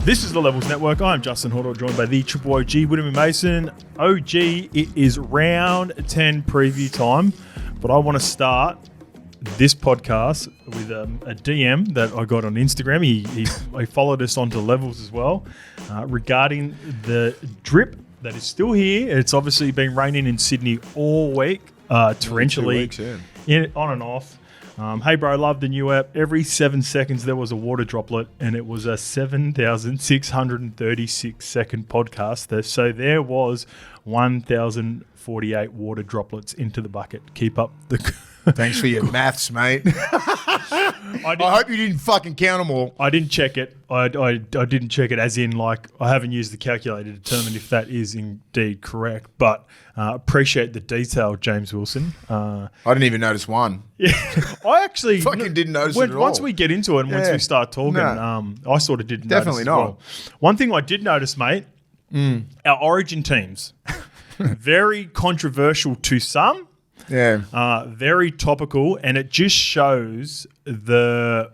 This is the Levels Network. I'm Justin Horo, joined by the Triple OG, Willie Mason. OG, it is round 10 preview time, but I want to start this podcast with a DM that I got on Instagram. He followed us onto Levels as well, regarding the drip that is still here. It's obviously been raining in Sydney all week, torrentially, 2 weeks, on and off. Hey bro, love the new app. Every 7 seconds there was a water droplet, and it was a 7,636 second podcast. So there was 1,048 water droplets into the bucket. Keep up the... Thanks for your maths, mate. I hope you didn't fucking count them all. I didn't check it. I didn't check it as in, like, I haven't used the calculator to determine if that is indeed correct. But appreciate the detail, James Wilson. I didn't even notice one. Yeah, I actually fucking didn't notice it at all. Once we get into it and once we start talking, I sort of didn't Definitely notice. Not. Well. One thing I did notice, mate, our origin teams, very controversial to some. Yeah. Very topical, and it just shows the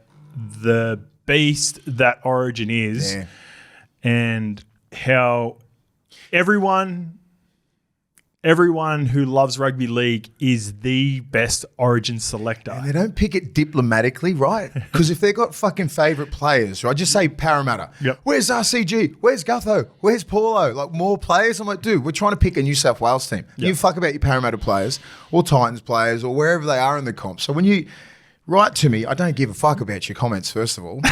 beast that Origin is, and how everyone who loves rugby league is the best Origin selector. And they don't pick it diplomatically, right? Because if they've got fucking favourite players, right? Just say Parramatta. Yep. Where's RCG? Where's Gutho? Where's Paulo? Like, more players? I'm like, dude, we're trying to pick a New South Wales team. Yep. You fuck about your Parramatta players or Titans players or wherever they are in the comp. So when you write to me, I don't give a fuck about your comments, first of all.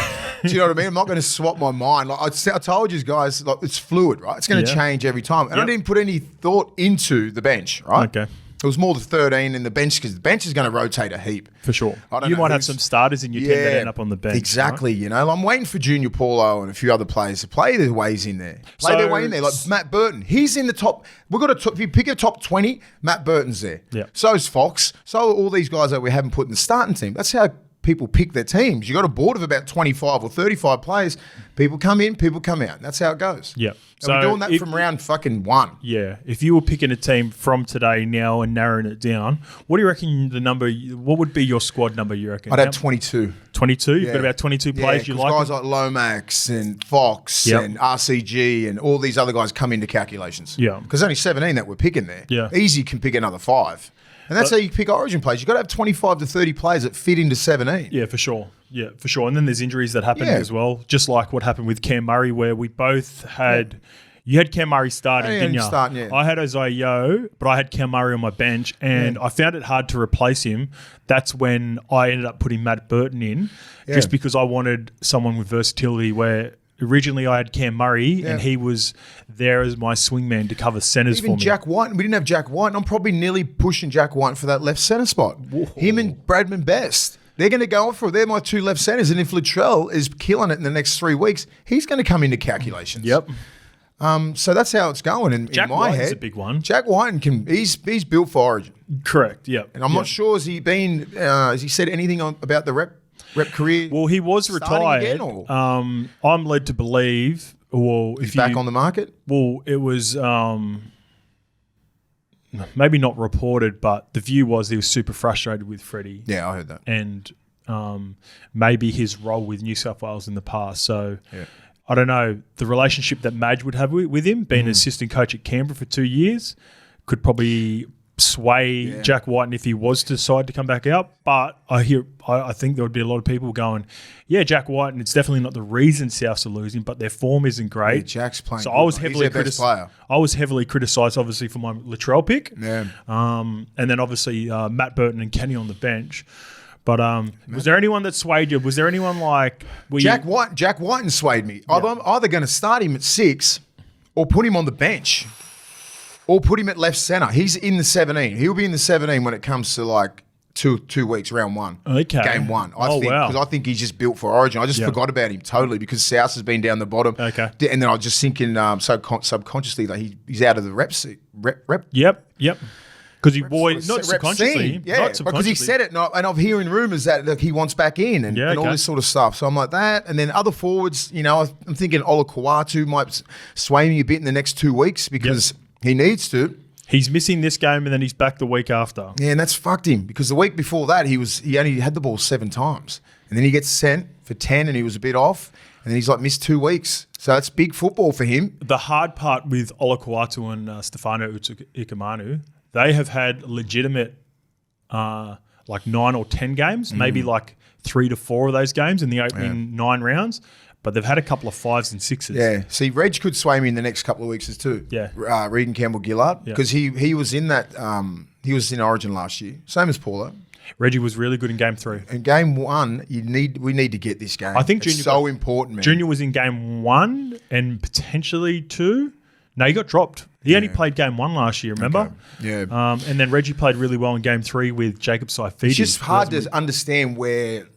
Do you know what I mean? I'm not going to swap my mind. Like I told you guys, like, it's fluid, right? It's going to change every time. And I didn't put any thought into the bench, right? Okay. It was more the 13 in the bench because the bench is going to rotate a heap. For sure. You might have some starters in your team that end up on the bench. Exactly. Right? You know, I'm waiting for Junior Paulo and a few other players to play their ways in there. Their way in there. Like Matt Burton. He's in the top. We've got if you pick a top 20, Matt Burton's there. Yeah. So's Fox. So are all these guys that we haven't put in the starting team. That's how people pick their teams. You got a board of about 25 or 35 players. People come in, people come out. That's how it goes. Yeah. So we're doing that from round fucking 1. Yeah. If you were picking a team from today now and narrowing it down, what do you reckon what would be your squad number, you reckon? I'd have 22. 22? You've got about 22 players you like? guys like Lomax and Fox and RCG and all these other guys come into calculations. Yeah. Because only 17 that we're picking there. Yeah. Easy can pick another 5. And that's how you pick Origin players. You've got to have 25 to 30 players that fit into 17. Yeah, for sure. Yeah, for sure. And then there's injuries that happen as well, just like what happened with Cam Murray, where we both had... You had Cam Murray starting, didn't you? I had Isaiah Yeo, but I had Cam Murray on my bench, and I found it hard to replace him. That's when I ended up putting Matt Burton in, just because I wanted someone with versatility where... Originally, I had Cam Murray, and he was there as my swingman to cover centres for me. Even Jack White, we didn't have Jack White, and I'm probably nearly pushing Jack White for that left centre spot. Whoa. Him and Bradman Best. They're going to go for it. They're my 2 left centres, and if Latrell is killing it in the next 3 weeks, he's going to come into calculations. Yep. So that's how it's going in my head. Jack White's a big one. Jack White he's built for Origin. Correct, yeah. And I'm not sure, has he said anything about the rep career? Well, he was retired. Again, I'm led to believe. Well, he's back on the market. Well, it was maybe not reported, but the view was he was super frustrated with Freddie. Yeah, I heard that. And maybe his role with New South Wales in the past. So I don't know, the relationship that Madge would have with him, being an assistant coach at Canberra for 2 years, could probably sway Jack White if he was to decide to come back out. But I think there would be a lot of people going, Jack White, and it's definitely not the reason Souths are losing, but their form isn't great. Yeah, Jack's playing. So good. I was heavily criticised, obviously, for my Latrell pick. Yeah. And then obviously Matt Burton and Kenny on the bench. But was there anyone that swayed you? Was there anyone like Jack White swayed me. I'm either going to start him at 6 or put him on the bench. Or put him at left centre. He's in the 17. He'll be in the 17 when it comes to like two weeks, round 1. Okay. Game 1. Because I think he's just built for Origin. I just forgot about him totally because South has been down the bottom. Okay. And then I was just thinking subconsciously that he's out of the rep. Yep. Because he not subconsciously. Because he said it, and I'm hearing rumours that he wants back in and all this sort of stuff. So I'm like that. And then other forwards, I'm thinking Ola Kawatu might sway me a bit in the next 2 weeks because... He needs to. He's missing this game and then he's back the week after. Yeah, and that's fucked him because the week before that he only had the ball 7 times. And then he gets sent for 10 and he was a bit off. And he's like missed 2 weeks. So that's big football for him. The hard part with Olakuatu and Stefano Ikamanu, they have had legitimate like 9 or 10 games, maybe like 3 to 4 of those games in the opening 9 rounds. But they've had a couple of 5s and 6s. Yeah. See, Reg could sway me in the next couple of weeks too. Yeah. Reed and Campbell-Gillard. Because he was in that he was in Origin last year. Same as Paulo. Reggie was really good in game 3. In game 1, we need to get this game. I think it's so important, man. Junior was in game 1 and potentially 2. No, he got dropped. He only played game 1 last year, remember? Okay. Yeah. And then Reggie played really well in game 3 with Jacob Saifidi. It's just hard to understand where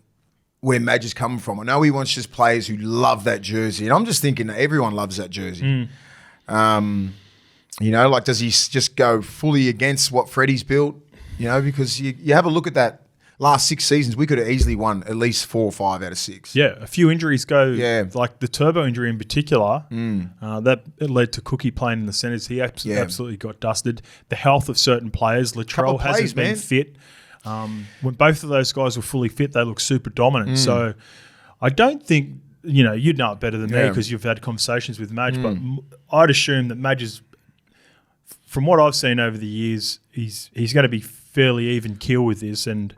Madge is coming from. I know he wants just players who love that jersey. And I'm just thinking that everyone loves that jersey. You know, like does he just go fully against what Freddie's built? You know, because you have a look at that last 6 seasons, we could have easily won at least 4 or 5 out of 6. Yeah, a few injuries go. Yeah. Like the Turbo injury in particular, that it led to Cookie playing in the centres. He absolutely got dusted. The health of certain players. Latrell hasn't been fit. When both of those guys were fully fit, they look super dominant. So I don't think, you know, you'd know it better than me because you've had conversations with Madge, but I'd assume that Madge is, from what I've seen over the years, he's going to be fairly even keel with this, and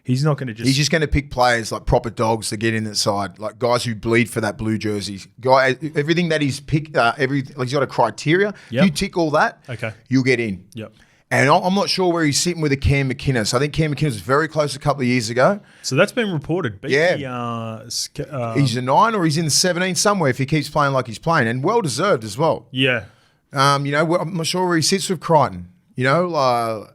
he's not going to just... He's just going to pick players like proper dogs to get in that side, like guys who bleed for that blue jersey. Everything that he's picked, he's got a criteria. If you tick all that, you'll get in. Yep. And I'm not sure where he's sitting with a Cam McInnes. I think Cam McInnes was very close a couple of years ago. So that's been reported. He's a 9 or he's in the 17 somewhere if he keeps playing like he's playing, and well deserved as well. Yeah. You know, I'm not sure where he sits with Crichton. You know,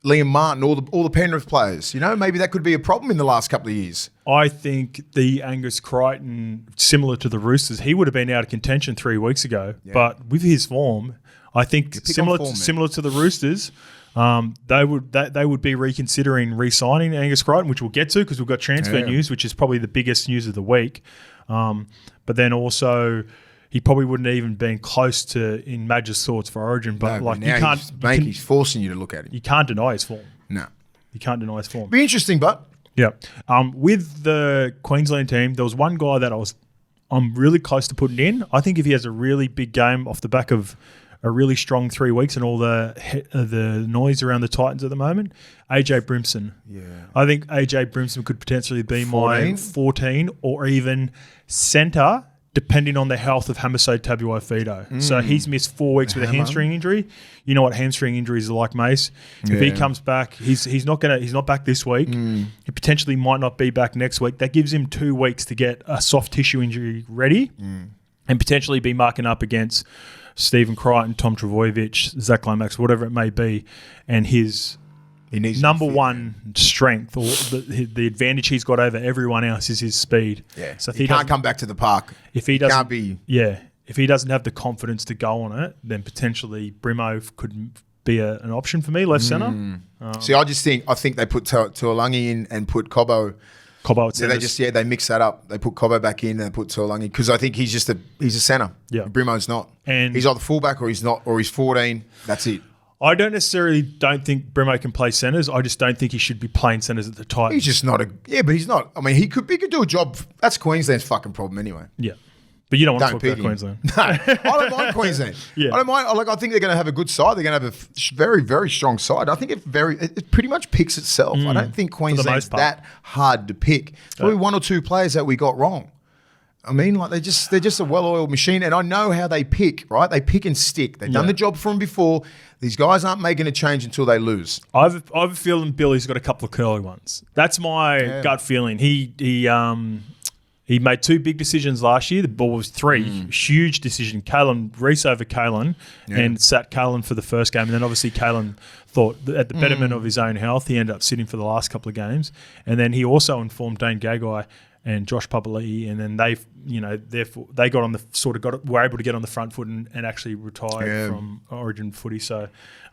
Liam Martin, all the Penrith players. You know, maybe that could be a problem in the last couple of years. I think the Angus Crichton, similar to the Roosters, he would have been out of contention 3 weeks ago. Yeah. But with his form, I think similar to the Roosters, they would be reconsidering re-signing Angus Crichton, which we'll get to because we've got transfer news, which is probably the biggest news of the week. But then also, he probably wouldn't have even been close to in Madge's thoughts for Origin. But no, you can't, he's forcing you to look at him. You can't deny his form. No, you can't deny his form. Be interesting, but yeah. With the Queensland team, there was one guy that I'm really close to putting in. I think if he has a really big game off the back of a really strong 3 weeks and all the noise around the Titans at the moment, AJ Brimson. Yeah, I think AJ Brimson could potentially be 14? My 14 or even centre, depending on the health of Hamiso Tabuai-Fidow. So he's missed 4 weeks with a hamstring injury. You know what hamstring injuries are like, Mace. If he comes back, he's not back this week. He potentially might not be back next week. That gives him 2 weeks to get a soft tissue injury ready and potentially be marking up against Stephen Crichton, Tom Trbojevic, Zach Lomax, whatever it may be, and his number one strength or the advantage he's got over everyone else is his speed. Yeah, so if he can't come back to the park. If he doesn't, if he doesn't have the confidence to go on it, then potentially Brimo could be an option for me, left centre. See, I think they put Tuolangi in and put Cobbo. They mix that up. They put Cobbo back in and they put Tuolangi because I think he's a centre. Yeah, Brimo's not, and he's either fullback or he's not, or he's 14. That's it. I don't think Brimo can play centres. I just don't think he should be playing centres at the Titans. He's just not but he's not. I mean, he could do a job. That's Queensland's fucking problem anyway. Yeah. But you don't want to talk about Queensland. No, I don't mind Queensland. I don't mind. I think they're going to have a good side. They're going to have a very, very strong side. I think it pretty much picks itself. I don't think Queensland's that hard to pick. Probably 1 or 2 players that we got wrong. I mean, like they're just a well-oiled machine, and I know how they pick. Right? They pick and stick. They've done the job for them before. These guys aren't making a change until they lose. I have a feeling Billy's got a couple of curly ones. That's my gut feeling. He made 2 big decisions last year. The ball was 3. Huge decision. Reece over Kalen and sat Kalen for the first game. And then obviously Kalen thought at the betterment of his own health, he ended up sitting for the last couple of games. And then he also informed Dane Gagai and Josh Papali'i, and then they got on the were able to get on the front foot and actually retire from Origin footy. So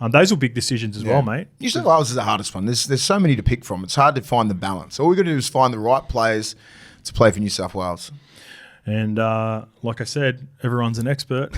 those were big decisions as well, mate. New South Wales is the hardest one. There's so many to pick from. It's hard to find the balance. All we got to do is find the right players to play for New South Wales. And like I said, everyone's an expert.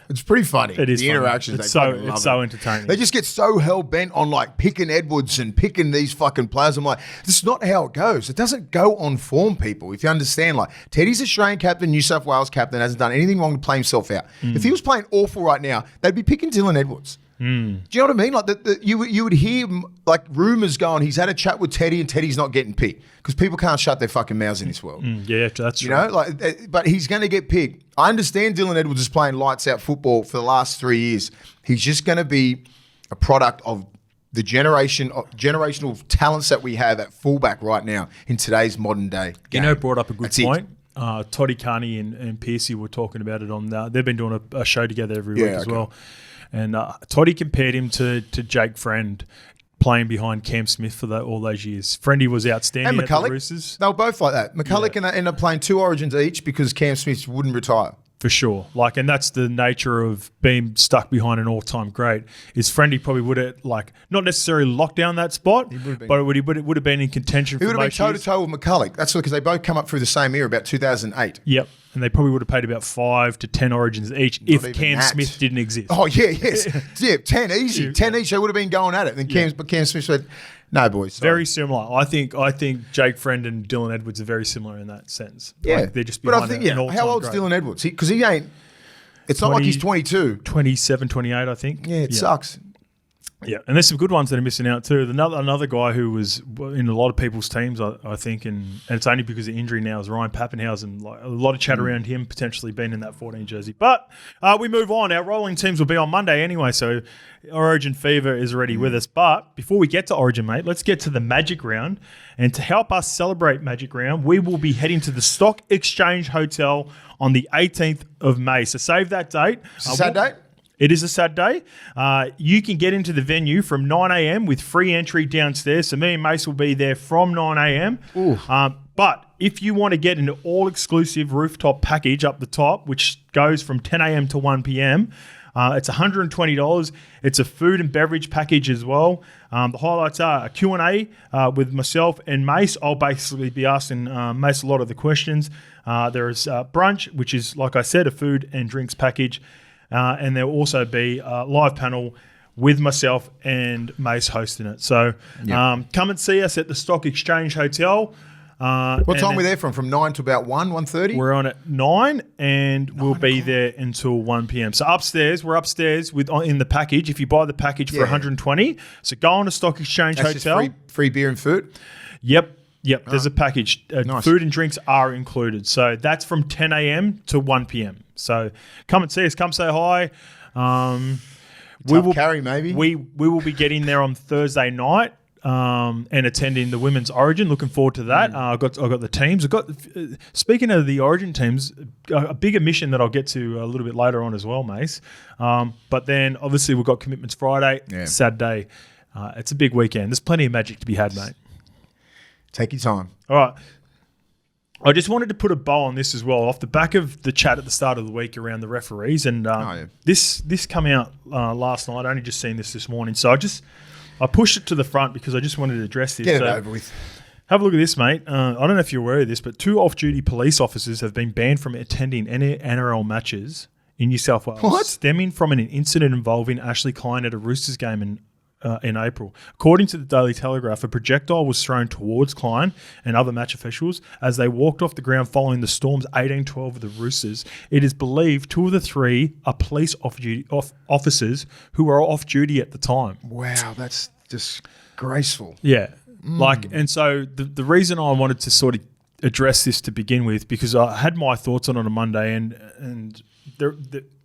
It's pretty funny. It is the funny. interactions. It's they so entertaining. They just get so hell bent on like picking Edwards and picking these fucking players. I'm like, this is not how it goes. It doesn't go on form, people. If you understand, like Teddy's Australian captain, New South Wales captain, hasn't done anything wrong to play himself out. If he was playing awful right now, they'd be picking Dylan Edwards. Do you know what I mean? Like you would hear like rumors going, he's had a chat with Teddy and Teddy's not getting picked because people can't shut their fucking mouths in this world. Yeah, that's true. You know, like, but he's going to get picked. I understand Dylan Edwards is playing lights out football for the last 3 years. He's just going to be a product of the generational talents that we have at fullback right now in today's modern day game. You know, brought up a good That's point. Toddy Carney and Piercy were talking about it on. They've been doing a show together every week as well. And Toddy compared him to Jake Friend playing behind Cam Smith for all those years. Friendy was outstanding and McCulloch, at the Roosters. They were both like that. McCulloch ended up playing 2 Origins each because Cam Smith wouldn't retire. For sure. And that's the nature of being stuck behind an all-time great, is Friendy probably would have, not necessarily locked down that spot, but it would have been in contention for most years. He would have been toe-to-toe with McCulloch. That's because they both come up through the same era, about 2008. Yep. And they probably would have paid about 5 to 10 Origins each if Cam Smith didn't exist. Oh, yeah, yes. 10 easy. 10 each, they would have been going at it. But Cam Smith said, no, boys. Sorry. Very similar. I think Jake Friend and Dylan Edwards are very similar in that sense. Yeah. They're just behind an all-time how old's great. Dylan Edwards? Because he ain't, it's not like he's 22. 27, 28, I think. Yeah, it sucks. Yeah, and there's some good ones that are missing out too. Another guy who was in a lot of people's teams, I think, and it's only because of injury now, is Ryan Pappenhausen. A lot of chat around him potentially being in that 14 jersey. But we move on. Our rolling teams will be on Monday anyway, so Origin Fever is already with us. But before we get to Origin, mate, let's get to the Magic Round. And to help us celebrate Magic Round, we will be heading to the Stock Exchange Hotel on the 18th of May. So save that date. It's a sad date? It is a Saturday. You can get into the venue from 9 a.m. with free entry downstairs. So me and Mace will be there from 9 a.m. But if you want to get an all-exclusive rooftop package up the top, which goes from 10 a.m. to 1 p.m., it's $120. It's a food and beverage package as well. The highlights are a Q&A with myself and Mace. I'll basically be asking Mace a lot of the questions. There is brunch, which is, like I said, a food and drinks package. And there will also be a live panel with myself and Mace hosting it. So come and see us at the Stock Exchange Hotel. What time are we there from? From 9 to about 1:30? We're on at 9 and we'll be there until 1 p.m. So we're upstairs in the package. If you buy the package for $120, so go on to Stock Exchange Hotel. Just free beer and food? Yep. There's a package. Nice. Food and drinks are included. So that's from 10 a.m. to 1 p.m. So come and see us. Come say hi. We will carry maybe. We will be getting there on Thursday night and attending the Women's Origin. Looking forward to that. I've got the teams. Speaking of the Origin teams, a bigger mission that I'll get to a little bit later on as well, Mace. But then obviously we've got commitments Friday, Saturday. It's a big weekend. There's plenty of magic to be had, mate. Take your time. All right. I just wanted to put a bow on this as well, off the back of the chat at the start of the week around the referees. And this came out last night. I only just seen this morning. So I pushed it to the front because I just wanted to address this. Get it over with. Have a look at this, mate. I don't know if you're aware of this, but 2 off-duty police officers have been banned from attending NRL matches in New South Wales, stemming from an incident involving Ashley Klein at a Roosters game in April. According to the Daily Telegraph, a projectile was thrown towards Klein and other match officials as they walked off the ground following the Storm's 18-12 of the Roosters. It is believed 2 of the 3 are police officers who were off duty at the time. Wow, that's disgraceful. Yeah. And so the reason I wanted to sort of address this to begin with, because I had my thoughts on it on a Monday and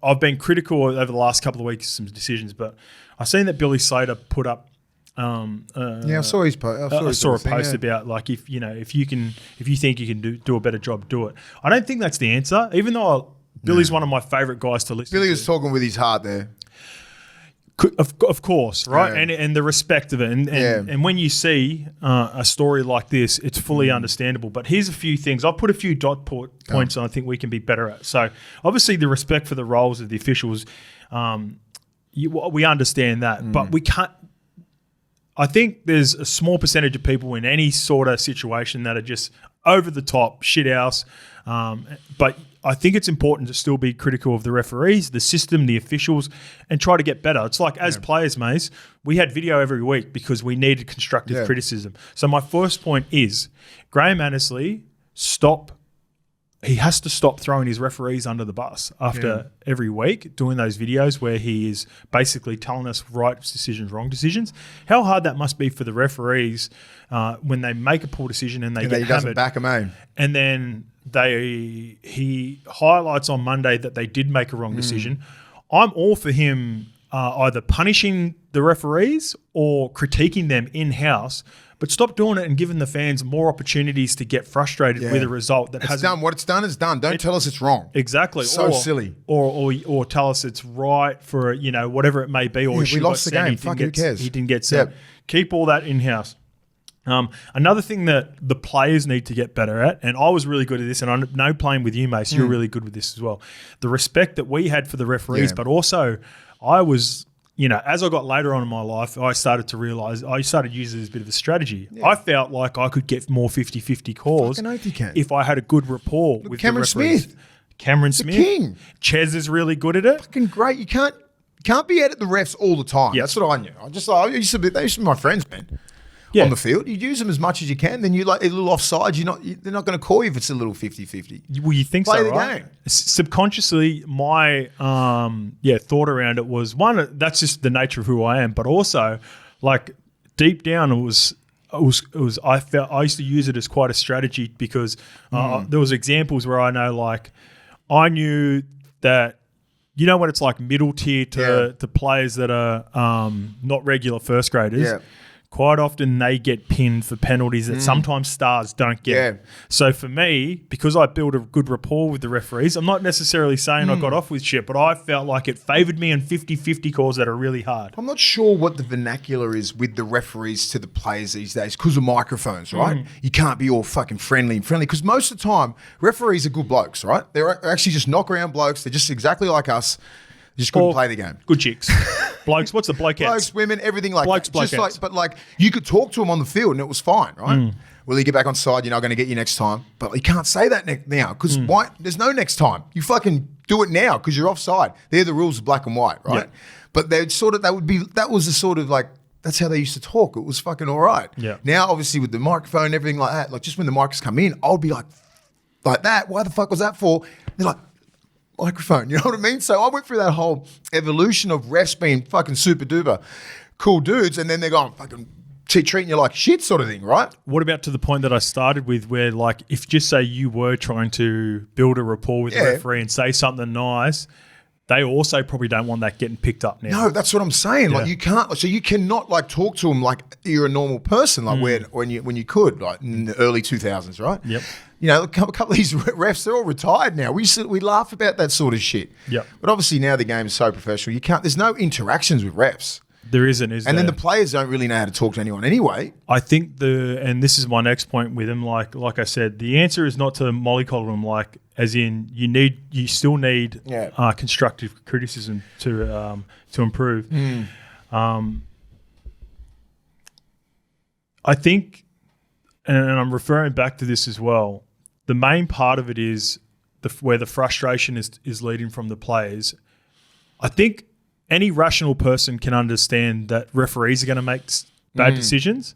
I've been critical over the last couple of weeks of some decisions, but I've seen that Billy Slater put up. I saw his post. I saw a post about if you think you can do a better job, do it. I don't think that's the answer. Even though Billy's one of my favourite guys to listen to. Billy was talking with his heart there. Of course, right? Yeah. And the respect of it. And when you see a story like this, it's fully understandable. But here's a few things. I'll put a few points I think we can be better at. So obviously the respect for the roles of the officials, we understand that. But we can't. I think there's a small percentage of people in any sort of situation that are just over the top shit house. But I think it's important to still be critical of the referees, the system, the officials, and try to get better. It's like as players, Mace, we had video every week because we needed constructive criticism. So my first point is Graham Annesley, he has to stop throwing his referees under the bus after every week, doing those videos where he is basically telling us right decisions, wrong decisions. How hard that must be for the referees when they make a poor decision and they get hammered. Back them, eh? And then he highlights on Monday that they did make a wrong decision. I'm all for him either punishing the referees or critiquing them in-house, but stop doing it and giving the fans more opportunities to get frustrated with a result that hasn't done. What it's done is done. Don't tell us it's wrong. Exactly. So silly. Or tell us it's right for whatever it may be. Or we lost the game. Fuck, who cares? He didn't get sent. Keep all that in-house. Another thing that the players need to get better at, and I was really good at this, and I know playing with you, Mace, you're really good with this as well. The respect that we had for the referees, but also I was, as I got later on in my life, I started to realise, I started using it as a bit of a strategy. Yeah. I felt like I could get more 50-50 calls if I had a good rapport with Cameron the referees. Smith. Cameron Smith. King. Ches is really good at it. Fucking great. You can't be out at the refs all the time. That's what I knew. They used to be my friends, man. On the field, you use them as much as you can. Then you a little offside. They're not going to call you if it's a little 50-50. Well, you think Play so, the right? game. Subconsciously, my thought around it was one. That's just the nature of who I am. But also, like deep down, it was. I used to use it as quite a strategy because there was examples where I know, like, I knew that. When it's like middle tier to players that are not regular first graders. Yeah. Quite often they get pinned for penalties that sometimes stars don't get. Yeah. So for me, because I built a good rapport with the referees, I'm not necessarily saying I got off with shit, but I felt like it favoured me in 50-50 calls that are really hard. I'm not sure what the vernacular is with the referees to the players these days because of microphones, right? You can't be all fucking friendly because most of the time referees are good blokes, right? They're actually just knock around blokes. They're just exactly like us. They just couldn't play the game. Good chicks. Blokes, what's the blokeettes? Blokes, women, everything like blokes, that. But you could talk to them on the field and it was fine, right? Will you get back on side? You're not going to get you next time. But you can't say that now because why? There's no next time. You fucking do it now because you're offside. They're the rules of black and white, right? Yeah. But that was the sort of like, that's how they used to talk. It was fucking all right. Yeah. Now, obviously, with the microphone and everything like that, like just when the mics come in, I would be like that. Why the fuck was that for? They're like, microphone, you know what I mean? So I went through that whole evolution of refs being fucking super duper cool dudes, and then they're going fucking treating you like shit sort of thing, right? What about to the point that I started with where, like, if just say you were trying to build a rapport with the referee and say something nice, they also probably don't want that getting picked up now. No, that's what I'm saying. Like you can't, so you cannot like talk to them like you're a normal person, like when you could, like in the early 2000s, right? Yep. A couple of these refs, they're all retired now. We laugh about that sort of shit. Yep. But obviously now the game is so professional. There's no interactions with refs. There isn't, is there? And then the players don't really know how to talk to anyone anyway. I think and this is my next point with him, like I said, the answer is not to mollycoddle him, like as in you still need constructive criticism to improve. I think, and I'm referring back to this as well, the main part of it is where the frustration is leading from the players. I think any rational person can understand that referees are going to make bad decisions,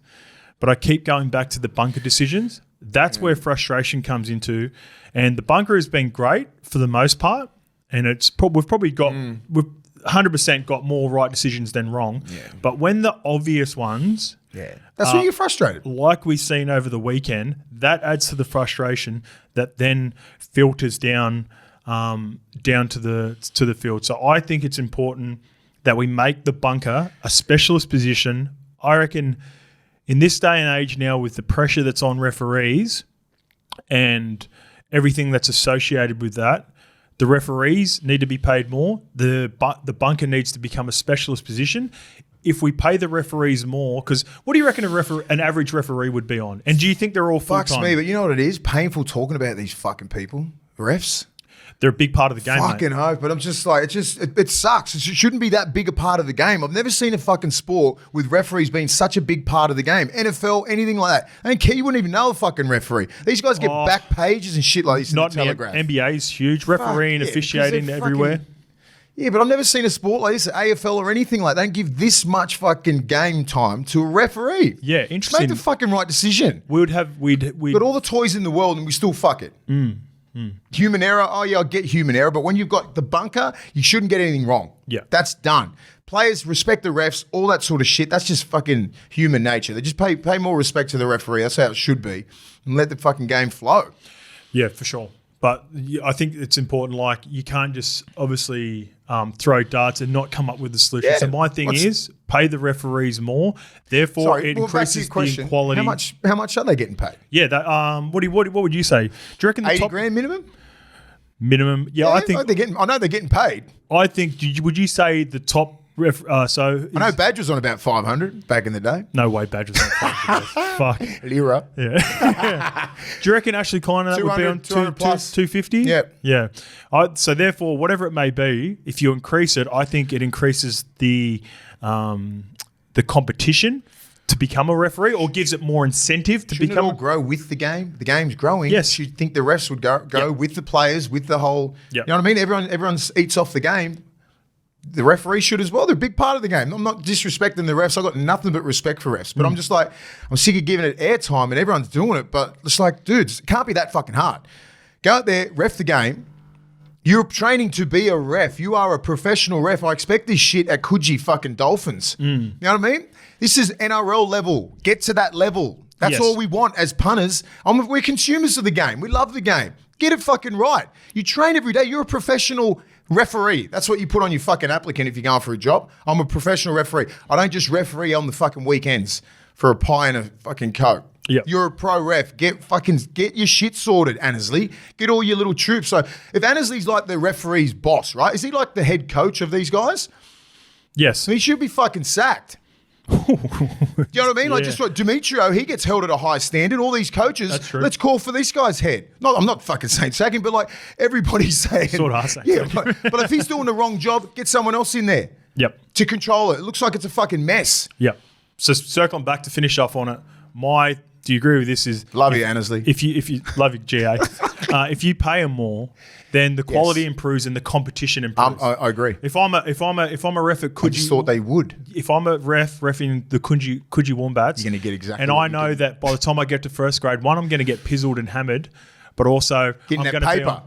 but I keep going back to the bunker decisions. That's where frustration comes into, and the bunker has been great for the most part, and we've probably got we've 100% got more right decisions than wrong. Yeah. But when the obvious ones, that's when you're frustrated, like we've seen over the weekend, that adds to the frustration that then filters down to the field. So I think it's important that we make the bunker a specialist position. I reckon in this day and age now, with the pressure that's on referees and everything that's associated with that, the referees need to be paid more. The bunker needs to become a specialist position. If we pay the referees more, because what do you reckon an average referee would be on? And do you think they're all full-time? Fucks me, but you know what it is? Painful talking about these fucking people, refs. They're a big part of the game, Fucking mate. hope, but I'm just like, it sucks. It shouldn't be that big a part of the game. I've never seen a fucking sport with referees being such a big part of the game. NFL, anything like that. I don't care. You wouldn't even know a fucking referee. These guys get back pages and shit like this in the Telegraph. NBA is huge. Refereeing, officiating everywhere. Yeah, but I've never seen a sport like this, AFL or anything like that. They don't give this much fucking game time to a referee. Yeah, interesting. Make the fucking right decision. We'd got all the toys in the world and we still fuck it. Human error, oh yeah, I'll get human error, but when you've got the bunker, you shouldn't get anything wrong. Yeah. That's done. Players respect the refs, all that sort of shit. That's just fucking human nature. They just pay more respect to the referee. That's how it should be. And let the fucking game flow. Yeah, for sure. But I think it's important, like, you can't just obviously throw darts and not come up with a solution. Yeah. So my thing is pay the referees more. Therefore, it increases the equality. How much are they getting paid? Yeah, that, what would you say? Do you reckon the 80 top grand minimum? minimum? Yeah, I think I know they're getting paid. I think. Would you say the top ref? I know Badge was on about 500 back in the day. No way, Badge was on 500. Fuck. Lira. Yeah. Do you reckon Ashley Klein that would be on 200 plus. 250? Yep. Yeah. So therefore, whatever it may be, if you increase it, I think it increases the competition to become a referee, or gives it more incentive to Shouldn't become. it all grow with the game? The game's growing. Yes. You'd think the refs would go with the players, with the whole. Yep. You know what I mean? Everyone eats off the game. The referee should as well. They're a big part of the game. I'm not disrespecting the refs. I've got nothing but respect for refs. But I'm just like, I'm sick of giving it airtime and everyone's doing it. But it's like, dudes, it can't be that fucking hard. Go out there, ref the game. You're training to be a ref. You are a professional ref. I expect this shit at Coogee fucking Dolphins. You know what I mean? This is NRL level. Get to that level. That's Yes. all we want as punters. We're consumers of the game. We love the game. Get it fucking right. You train every day. You're a professional referee. That's what you put on your fucking applicant if you're going for a job. I'm a professional referee. I don't just referee on the fucking weekends for a pie and a fucking Coke. Yep. You're a pro ref. Get your shit sorted, Annesley. Get all your little troops. So if Annesley's like the referee's boss, right? Is he like the head coach of these guys? Yes. He should be fucking sacked. Do you know what I mean? Like, Yeah. just like Demetrio, he gets held at a high standard. All these coaches, That's true. let's call for this guy's head. I'm not fucking saying sack him, but like everybody's saying. Sort of are saying yeah, sack him. but if he's doing the wrong job, get someone else in there Yep. to control it. It looks like it's a fucking mess. Yep. So circling back to finish off on it, do you agree with this? Is Love you, Annesley. if you love your GA, if you pay them more, then the quality improves and the competition improves. I agree. If I'm a ref at I just thought they would. if I'm a reffing the Coogee Wombats, You're gonna get exactly And what I you know get. that by the time I get to first grade, one, I'm going to get pizzled and hammered, but also Getting I'm that going to be paper. on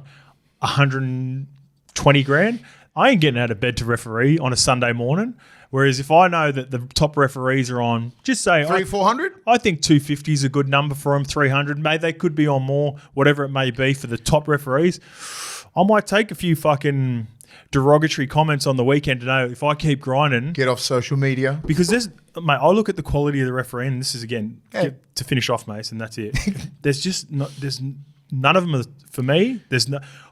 120 grand. I ain't getting out of bed to referee on a Sunday morning. Whereas if I know that the top referees are on, just say 300-400. I think 250 is a good number for them. 300, maybe they could be on more, whatever it may be for the top referees. I might take a few fucking derogatory comments on the weekend to know if I keep grinding. Get off social media. Because mate, I look at the quality of the referee, and this is again to finish off, Mason. That's it. There's none of them are, for me.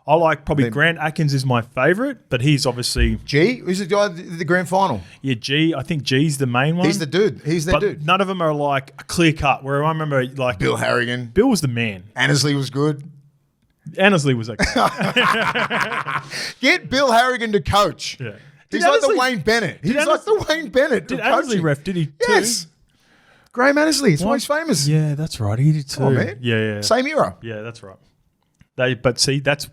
I like probably Grant Atkins is my favourite, but he's obviously G, who's the guy at the grand final? I think G's the main one. He's the dude. He's their but dude. none of them are like a clear cut. Where I remember like Bill Harrigan. Bill was the man. Annesley was good. Annesley was okay. Get Bill Harrigan to coach. Yeah. He's Did like the Annesley- Wayne Bennett. He's did like the Wayne Bennett. Did of Annesley coaching. ref? Did he too? Yes. Graham Annesley. It's why he's famous. Yeah, that's right. He did too. Come on, man. Yeah. Same era. Yeah, that's right. But see, that's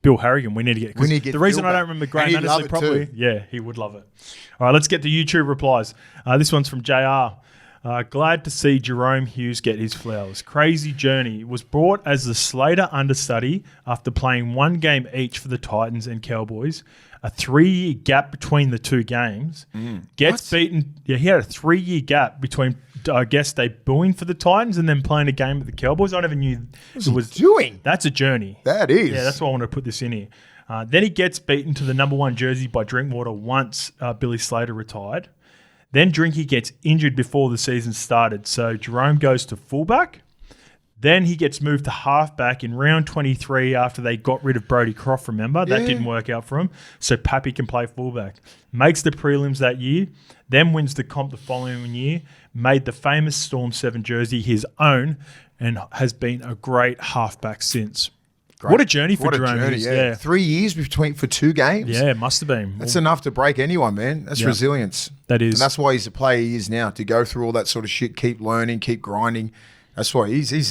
Bill Harrigan. We need to get. We need to get the reason Bill I don't back. remember And Graham he'd Annesley love it properly. too. Yeah, he would love it. All right, let's get the YouTube replies. This one's from JR. Glad to see Jerome Hughes get his flowers. Crazy journey. Was brought as the Slater understudy after playing one game each for the Titans and Cowboys. A 3-year gap between the two games. Gets beaten. Yeah, he had a 3-year gap between, I guess, debuting for the Titans and then playing a game with the Cowboys. I never knew it was doing. That's a journey. That is. Yeah, that's why I wanted to put this in here. Then he gets beaten to the number 1 jersey by Drinkwater once Billy Slater retired. Then Drinky gets injured before the season started. So Jerome goes to fullback. Then he gets moved to halfback in round 23 after they got rid of Brodie Croft, remember? That didn't work out for him. So Pappy can play fullback. Makes the prelims that year. Then wins the comp the following year. Made the famous Storm 7 jersey his own and has been a great halfback since. Great. What a journey for What a Jerome. journey, Hughes, yeah. 3 years for 2 games. Yeah, it must have been. That's enough to break anyone, man. That's resilience. That is. And that's why he's the player he is now, to go through all that sort of shit, keep learning, keep grinding. That's why he's a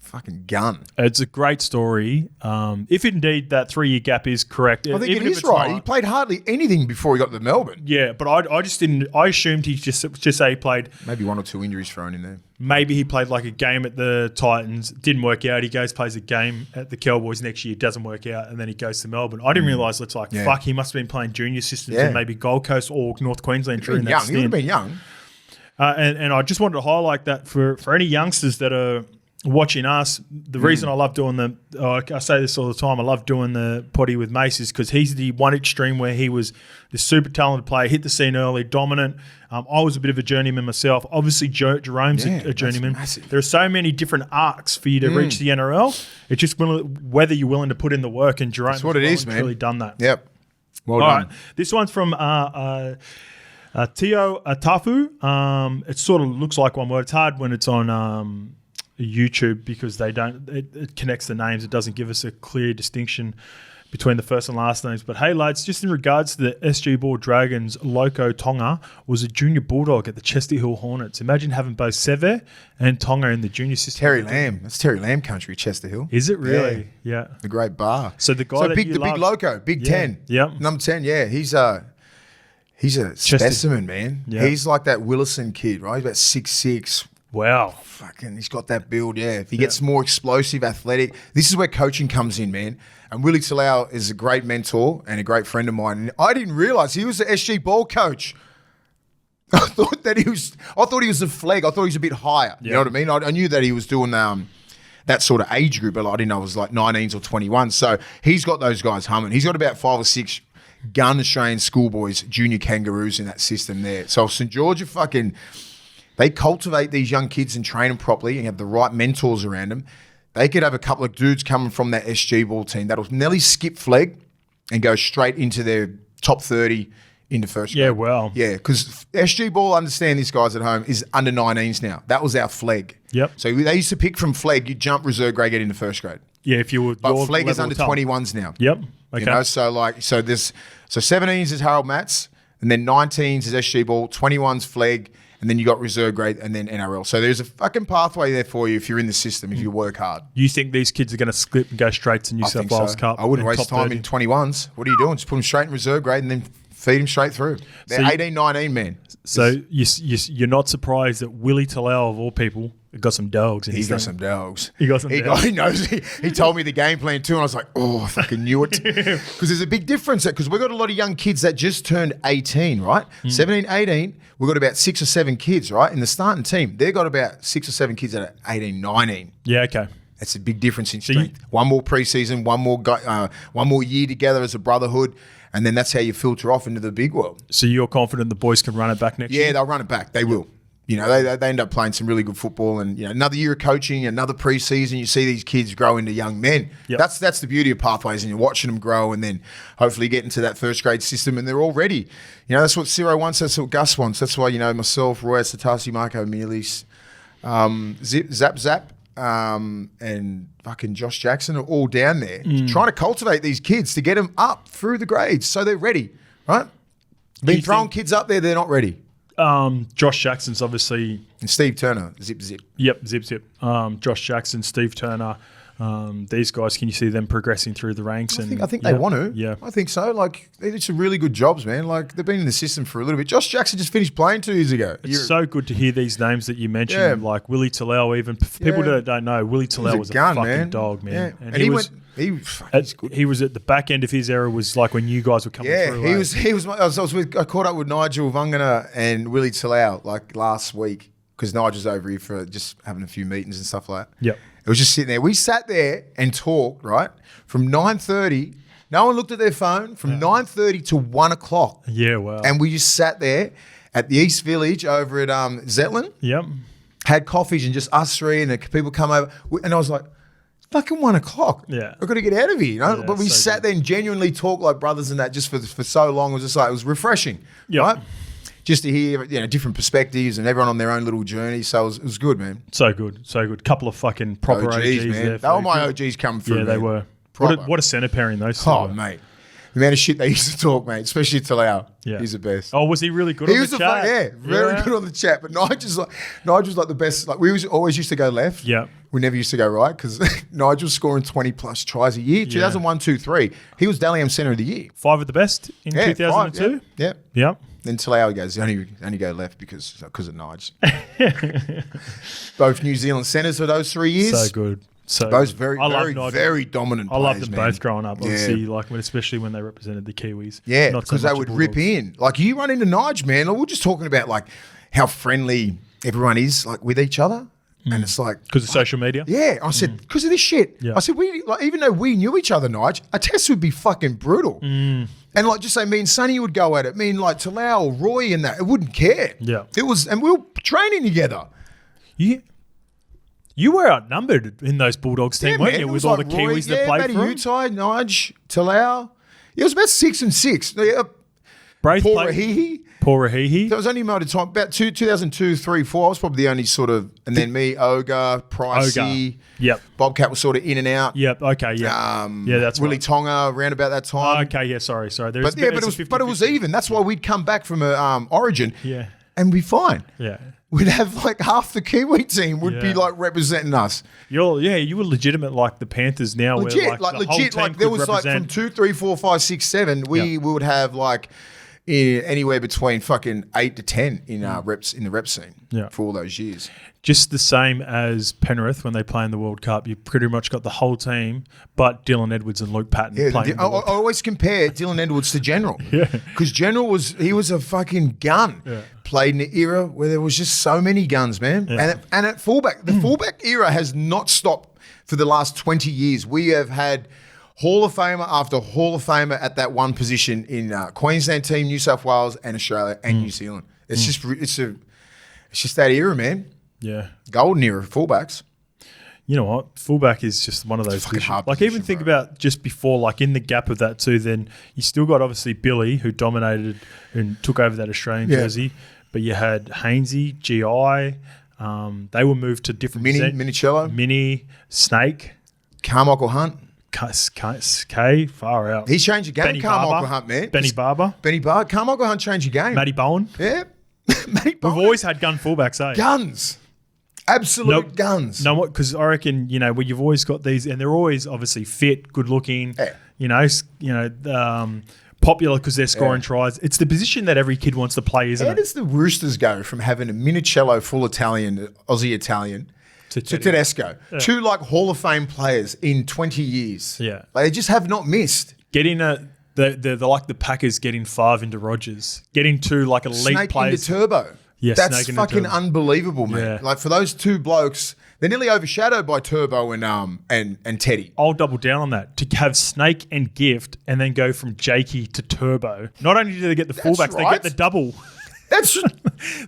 fucking gun. It's a great story. If indeed that 3-year gap is correct. I think even it if is it's right. not- He played hardly anything before he got to Melbourne. Yeah, but I just didn't. I assumed he just say he played. Maybe 1 or 2 injuries thrown in there. Maybe he played like a game at the Titans, didn't work out. He goes plays a game at the Cowboys next year, doesn't work out, and then he goes to Melbourne. I didn't realise it's like fuck. He must have been playing junior systems in maybe Gold Coast or North Queensland during that Young. stint. He would have been young. And I just wanted to highlight that for any youngsters that are watching us. The reason I love doing I say this all the time, I love doing the potty with Mace is because he's the one extreme where he was this super talented player, hit the scene early, dominant. I was a bit of a journeyman myself. Obviously, Jerome's a journeyman. There are so many different arcs for you to reach the NRL. It's just whether you're willing to put in the work, and Jerome That's what it is, man. really done that. Yep. Well All done. right. This one's from Tio Atafu. It sort of looks like one word. It's hard when it's on YouTube because it connects the names. It doesn't give us a clear distinction between the first and last names. But hey, lads, just in regards to the SG Ball Dragons, Loco Tonga was a junior bulldog at the Chester Hill Hornets. Imagine having both Seve and Tonga in the junior system. Terry Lamb. That's Terry Lamb country, Chester Hill. Is it really? Yeah. The great bar. So the guy big Loco, Big 10. Yep. Number 10, yeah. He's a specimen, man. Yeah. He's like that Willison kid, right? He's about 6'6". Wow. Fucking, he's got that build, yeah. If he gets more explosive, athletic, this is where coaching comes in, man. And Willie Talau is a great mentor and a great friend of mine. And I didn't realise he was the SG ball coach. I thought he was the flag. I thought he was a bit higher. You know what I mean? I knew that he was doing that sort of age group, but I didn't know it was like 19s or 21. So he's got those guys humming. He's got about 5 or 6 gun Australian schoolboys, junior kangaroos in that system there. So St. George are fucking... They cultivate these young kids and train them properly and have the right mentors around them. They could have a couple of dudes coming from that SG ball team that'll nearly skip flag and go straight into their top 30 into first grade. Yeah, well. Yeah, because SG ball, understand this, guys at home, is under 19s now. That was our flag. Yep. So they used to pick from flag, you jump reserve grade, get into first grade. Yeah, if you were... But flag is under 21s now. Yep. Okay. You know, so 17s is Harold Matts, and then 19s is SG ball, 21s flag, and then you got reserve grade and then NRL. So there's a fucking pathway there for you if you're in the system, if you work hard. You think these kids are going to slip and go straight to New South Wales Cup? I wouldn't and waste top time 30? in 21s. What are you doing? Just put them straight in reserve grade and then feed them straight through. They're 18, 19, man. So you're not surprised that Willie Talau, of all people, got some dogs in his He's got team. some dogs. He got some dogs. He knows. He told me the game plan too, and I was like, oh, I fucking knew it. Because there's a big difference. Because we've got a lot of young kids that just turned 18, right? 17, 18, we've got about 6 or 7 kids, right? In the starting team, they've got about 6 or 7 kids that are 18, 19. Yeah, okay. That's a big difference in strength. One more preseason, one more year together as a brotherhood, and then that's how you filter off into the big world. So you're confident the boys can run it back next year? Yeah, they'll run it back. They will. You know, they end up playing some really good football, and you know, another year of coaching, another preseason, you see these kids grow into young men. Yep. That's the beauty of pathways, and you're watching them grow, and then hopefully get into that first grade system, and they're all ready. You know, that's what Ciro wants. That's what Gus wants. That's why, you know, myself, Roy Satasi, Marco Mielis, Zap, and fucking Josh Jackson are all down there trying to cultivate these kids to get them up through the grades so they're ready, right? Been throwing kids up there, they're not ready. Josh Jackson's obviously... And Steve Turner, zip. Yep, zip. Josh Jackson, Steve Turner, these guys, can you see them progressing through the ranks? I think they want to. Yeah. I think so. Like, they did some really good jobs, man. Like, they've been in the system for a little bit. Josh Jackson just finished playing 2 years ago. It's so good to hear these names that you mentioned, like Willie Talau, even. People that don't know, Willie Talau was a fucking dog, man. Yeah. And he was at the back end of his era, was like when you guys were coming through. I caught up with Nigel Vangana and Willie Talau like last week because Nigel's over here for just having a few meetings and stuff like that. Yep. It was just sitting there. We sat there and talked, right? From 9:30, no one looked at their phone, from 9:30 to 1 o'clock. Yeah, wow. And we just sat there at the East Village over at Zetland. Yep. Had coffees and just us three, and the people come over. And I was like, fucking 1 o'clock. Yeah. I've got to get out of here, you know? Yeah, but we so sat there and genuinely talked like brothers and that just for so long. It was just like, it was refreshing, right? Just to hear, you know, different perspectives and everyone on their own little journey. So it was good, man. So good. Couple of fucking proper OGs man. there. They were my OGs coming through. Yeah, they man. were. What a centre pairing those two. Oh, mate. The amount of shit they used to talk, mate, especially Talagi. Yeah. He's the best. Oh, was he really good on the chat? Very good on the chat. But Nigel's like the best. Like always used to go left. Yeah. We never used to go right because Nigel's scoring 20 plus tries a year. 2001, 2, 3. He was Dally M Centre of the Year. 5 of the best in 2002. Yeah. Yep. Then Talagi goes, only go left because of Nige. Both New Zealand centres for those 3 years. So good. So Both good. very dominant players, I loved them man. both growing up, obviously, especially when they represented the Kiwis. Yeah, Not so because they much would the rip Bulldogs. in. Like, you run into Nige, man. Like, we're just talking about, like, how friendly everyone is, like, with each other. And it's like... Because of social media? Yeah. I said, because of this shit. Yeah. I said, even though we knew each other, Nige, a test would be fucking brutal. And, like, just say me and Sonny would go at it. Me and, like, Talau or Roy and that. It wouldn't care. Yeah. It was... And we were training together. You were outnumbered in those Bulldogs team, weren't man. you? It With was all like the Kiwis Roy, that played Matty for them? Utai, Nige, Talau. Yeah, it was about 6 and 6. Yeah. Braith Paul played- Rahihi. Paul Rahihi. That was only my time. About 2002, 3, 4. I was probably the only sort of, and then me, Ogre, Pricey. Yep. Bobcat was sort of in and out. Yep. Okay. Yeah. Yeah, that's Willie right. Tonga around about that time. Okay. Yeah. Sorry. But it was even. That's why we'd come back from a Origin. Yeah. And be fine. Yeah. We'd have like half the Kiwi team would be Yeah. like representing us. You were legitimate like the Panthers now. Legit, where, like the whole legit. team Like there could was like represent- from 2, 3, 4, 5, 6, 7. We would have like anywhere between fucking 8 to 10 in reps in the rep scene. Yeah. For all those years. Just the same as Penrith when they play in the World Cup. You pretty much got the whole team, but Dylan Edwards and Luke Patton playing. in the I World Cup. always compare Dylan Edwards to General. Yeah. Because General was a fucking gun. Yeah. Played in an era where there was just so many guns, man. Yeah. And at fullback, the fullback era has not stopped for the last 20 years. We have had Hall of Famer after Hall of Famer at that one position in Queensland team, New South Wales, and Australia and New Zealand. It's just that era, man. Yeah. Golden era fullbacks. You know what? Fullback is just one of those fucking positions. hard Like position, even think bro. about just before, like in the gap of that too. Then you still got obviously Billy who dominated and took over that Australian jersey, but you had Hainsey, GI. They were moved to different Minicello, Mini, Snake, Carmichael Hunt. K, far out. He's changed the game, Benny Carmichael Barber, Hunt, man. Benny Barber, Carmichael Hunt changed the game. Matty Bowen. Yeah. Matty We've Bowen. always had gun fullbacks, eh? Guns. Absolute guns. No, what? Because I reckon where you've always got these, and they're always obviously fit, good looking. Yeah. Popular because they're scoring tries. It's the position that every kid wants to play, isn't How it? does the Roosters go from having a Minicello full Italian, Aussie Italian, to Tedesco? Yeah. 2 like Hall of Fame players in 20 years. Yeah. Like, they just have not missed. Getting they're like the Packers getting Favre into Rogers, getting 2 like elite Snake players. into Turbo. Yeah, That's Snake into fucking Turbo. unbelievable, man. Yeah. Like, for those 2 blokes, they're nearly overshadowed by Turbo and Teddy. I'll double down on that. To have Snake and Gift and then go from Jakey to Turbo. Not only do they get the fullbacks, they right. get the double. That's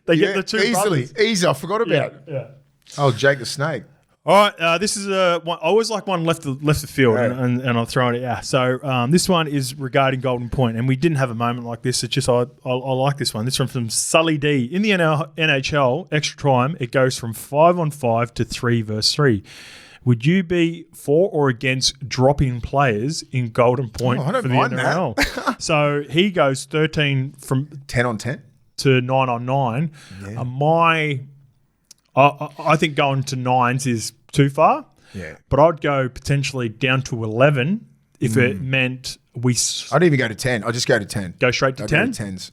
They get the 2 easily. brothers. Easy. I forgot about it. Yeah. Oh, Jake the Snake. All right, this is one. I always like one left the field, Right. and I'm throwing it out. So this one is regarding Golden Point, and we didn't have a moment like this. It's just I like this one. This one from Sully D. In the NHL, extra time, it goes from 5-on-5 to 3-versus-3. Would you be for or against dropping players in Golden Point I don't for the mind NRL? So he goes 13 from 10 on 10. to 9-on-9. Yeah. I think going to 9s is too far. Yeah. But I'd go potentially down to 11 if it meant we I'd even go to 10. I'd just go to 10. go straight to I'd 10. go to 10s.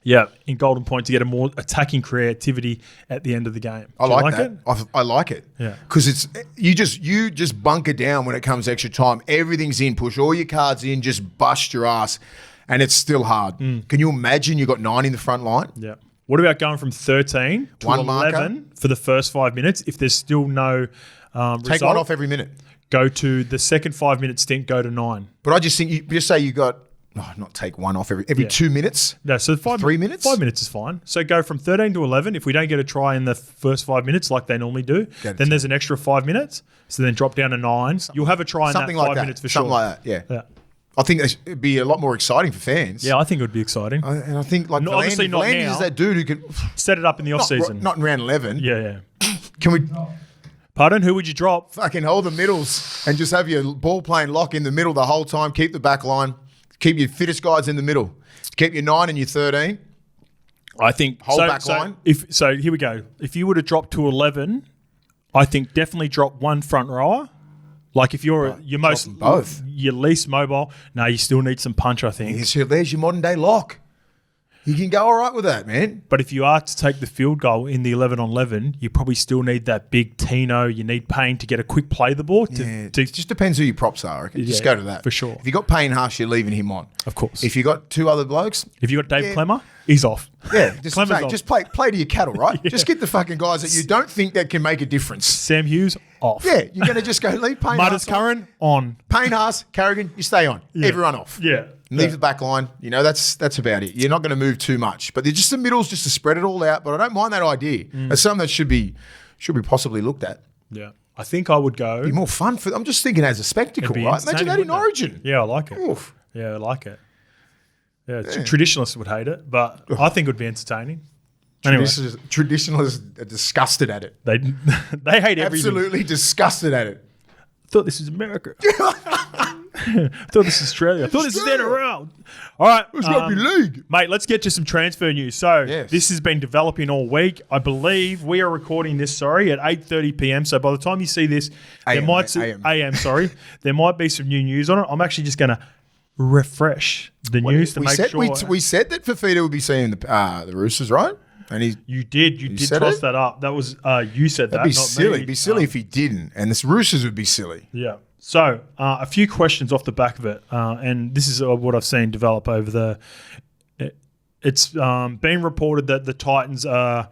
Yeah, in Golden Point to get a more attacking creativity at the end of the game. I Do you like that. it? I like it. Yeah. Because it's you just bunker down when it comes extra time. Everything's in. Push all your cards in. Just bust your ass, and it's still hard. Can you imagine you got 9 in the front line? Yeah. What about going from 13 to One 11 marker? for the first 5 minutes? If there's still no Take result, one off every minute. go to the second 5-minute stint, go to 9. But I just think you just say you got not take one off every 2 minutes. No, so 3 minutes? 5 minutes is fine. So go from 13 to 11. If we don't get a try in the first 5 minutes like they normally do, to then there's an extra 5 minutes. So then drop down to 9. You'll have a try in that Something 5 like that. minutes for sure. Something like that. Yeah. Yeah. I think it'd be a lot more exciting for fans. Yeah, I think it would be exciting. And I think like Obviously not Volandis now. is that dude who can Set it up in the off season. not in round 11. Yeah. Can we? Pardon? Who would you drop? Fucking hold the middles and just have your ball playing lock in the middle the whole time. Keep the back line. Keep your fittest guys in the middle. Keep your 9 and your 13. I think whole back line. So here we go. If you were to drop to 11, I think definitely drop one front rower. Like if you're your least mobile, no, you still need some punch, I think. There's your modern day lock. You can go all right with that, man. But if you are to take the field goal in the 11 on 11, you probably still need that big Tino. You need Payne to get a quick play the ball. It just depends who your props are. I reckon. Just go to that. For sure. If you got Payne Hush, you're leaving him on. Of course. If you got 2 other blokes. If you got Dave Clemmer, he's off. Yeah, just play to your cattle, right? Just get the fucking guys that you don't think that can make a difference. Sam Hughes, off. Yeah, you're going to just go leave Payne Mudders Curran, on. Payne Haas, Carrigan, you stay on. Yeah. Everyone off. Yeah. Leave the back line. You know, that's about it. You're not going to move too much. But just the middles just to spread it all out. But I don't mind that idea. It's something that should be possibly looked at. Yeah. I think I would go. Be more fun for. I'm just thinking as a spectacle, right? Imagine that in Origin. Yeah, I like it. Oof. Yeah, I like it. Yeah, traditionalists would hate it, but I think it would be entertaining. Anyway. Traditionalists are disgusted at it. They hate everything. Absolutely disgusted at it. I thought this was America. I thought this is Australia. I thought this is NRL. All right. It's rugby league. Mate, let's get to some transfer news. So This has been developing all week. I believe we are recording this, at 8:30 p.m. So by the time you see this, there might be some new news on it. I'm actually just going to refresh the news to make sure. We said that Fifita would be seeing the Roosters, right? And you did toss that up. That was you said that. That'd be silly. It'd be silly if he didn't, and this Roosters would be silly. Yeah. So a few questions off the back of it, and this is what I've seen develop over the. It's been reported that the Titans are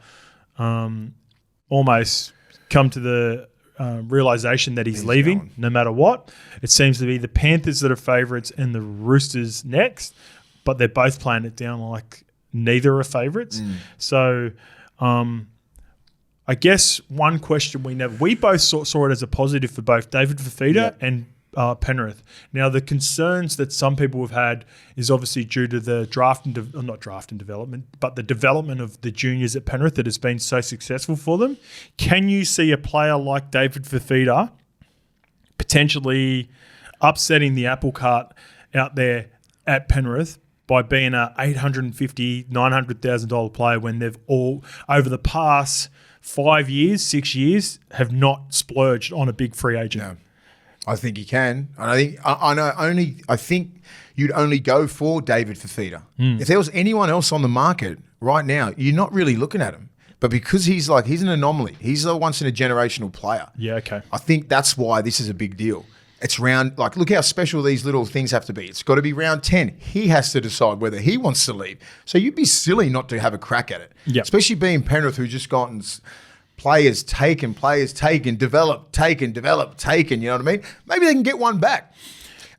almost come to the realization that he's leaving, no matter what. It seems to be the Panthers that are favourites and the Roosters next, but they're both playing it down like neither are favourites. So I guess one question we both saw it as a positive for both David Fifita and Penrith. Now, the concerns that some people have had is obviously due to the development, but the development of the juniors at Penrith that has been so successful for them. Can you see a player like David Fifita potentially upsetting the apple cart out there at Penrith by being a $850,000, $900,000 player when they've all, over the past 5 years, 6 years, have not splurged on a big free agent? No. I think he can. And I think you'd only go for David Fifita. If there was anyone else on the market right now, you're not really looking at him. But because he's an anomaly, he's a once in a generational player. Yeah, okay. I think that's why this is a big deal. It's look how special these little things have to be. It's got to be round 10. He has to decide whether he wants to leave. So you'd be silly not to have a crack at it. Yep. Especially being Penrith, who just gotten players taken, developed, taken. You know what I mean? Maybe they can get one back.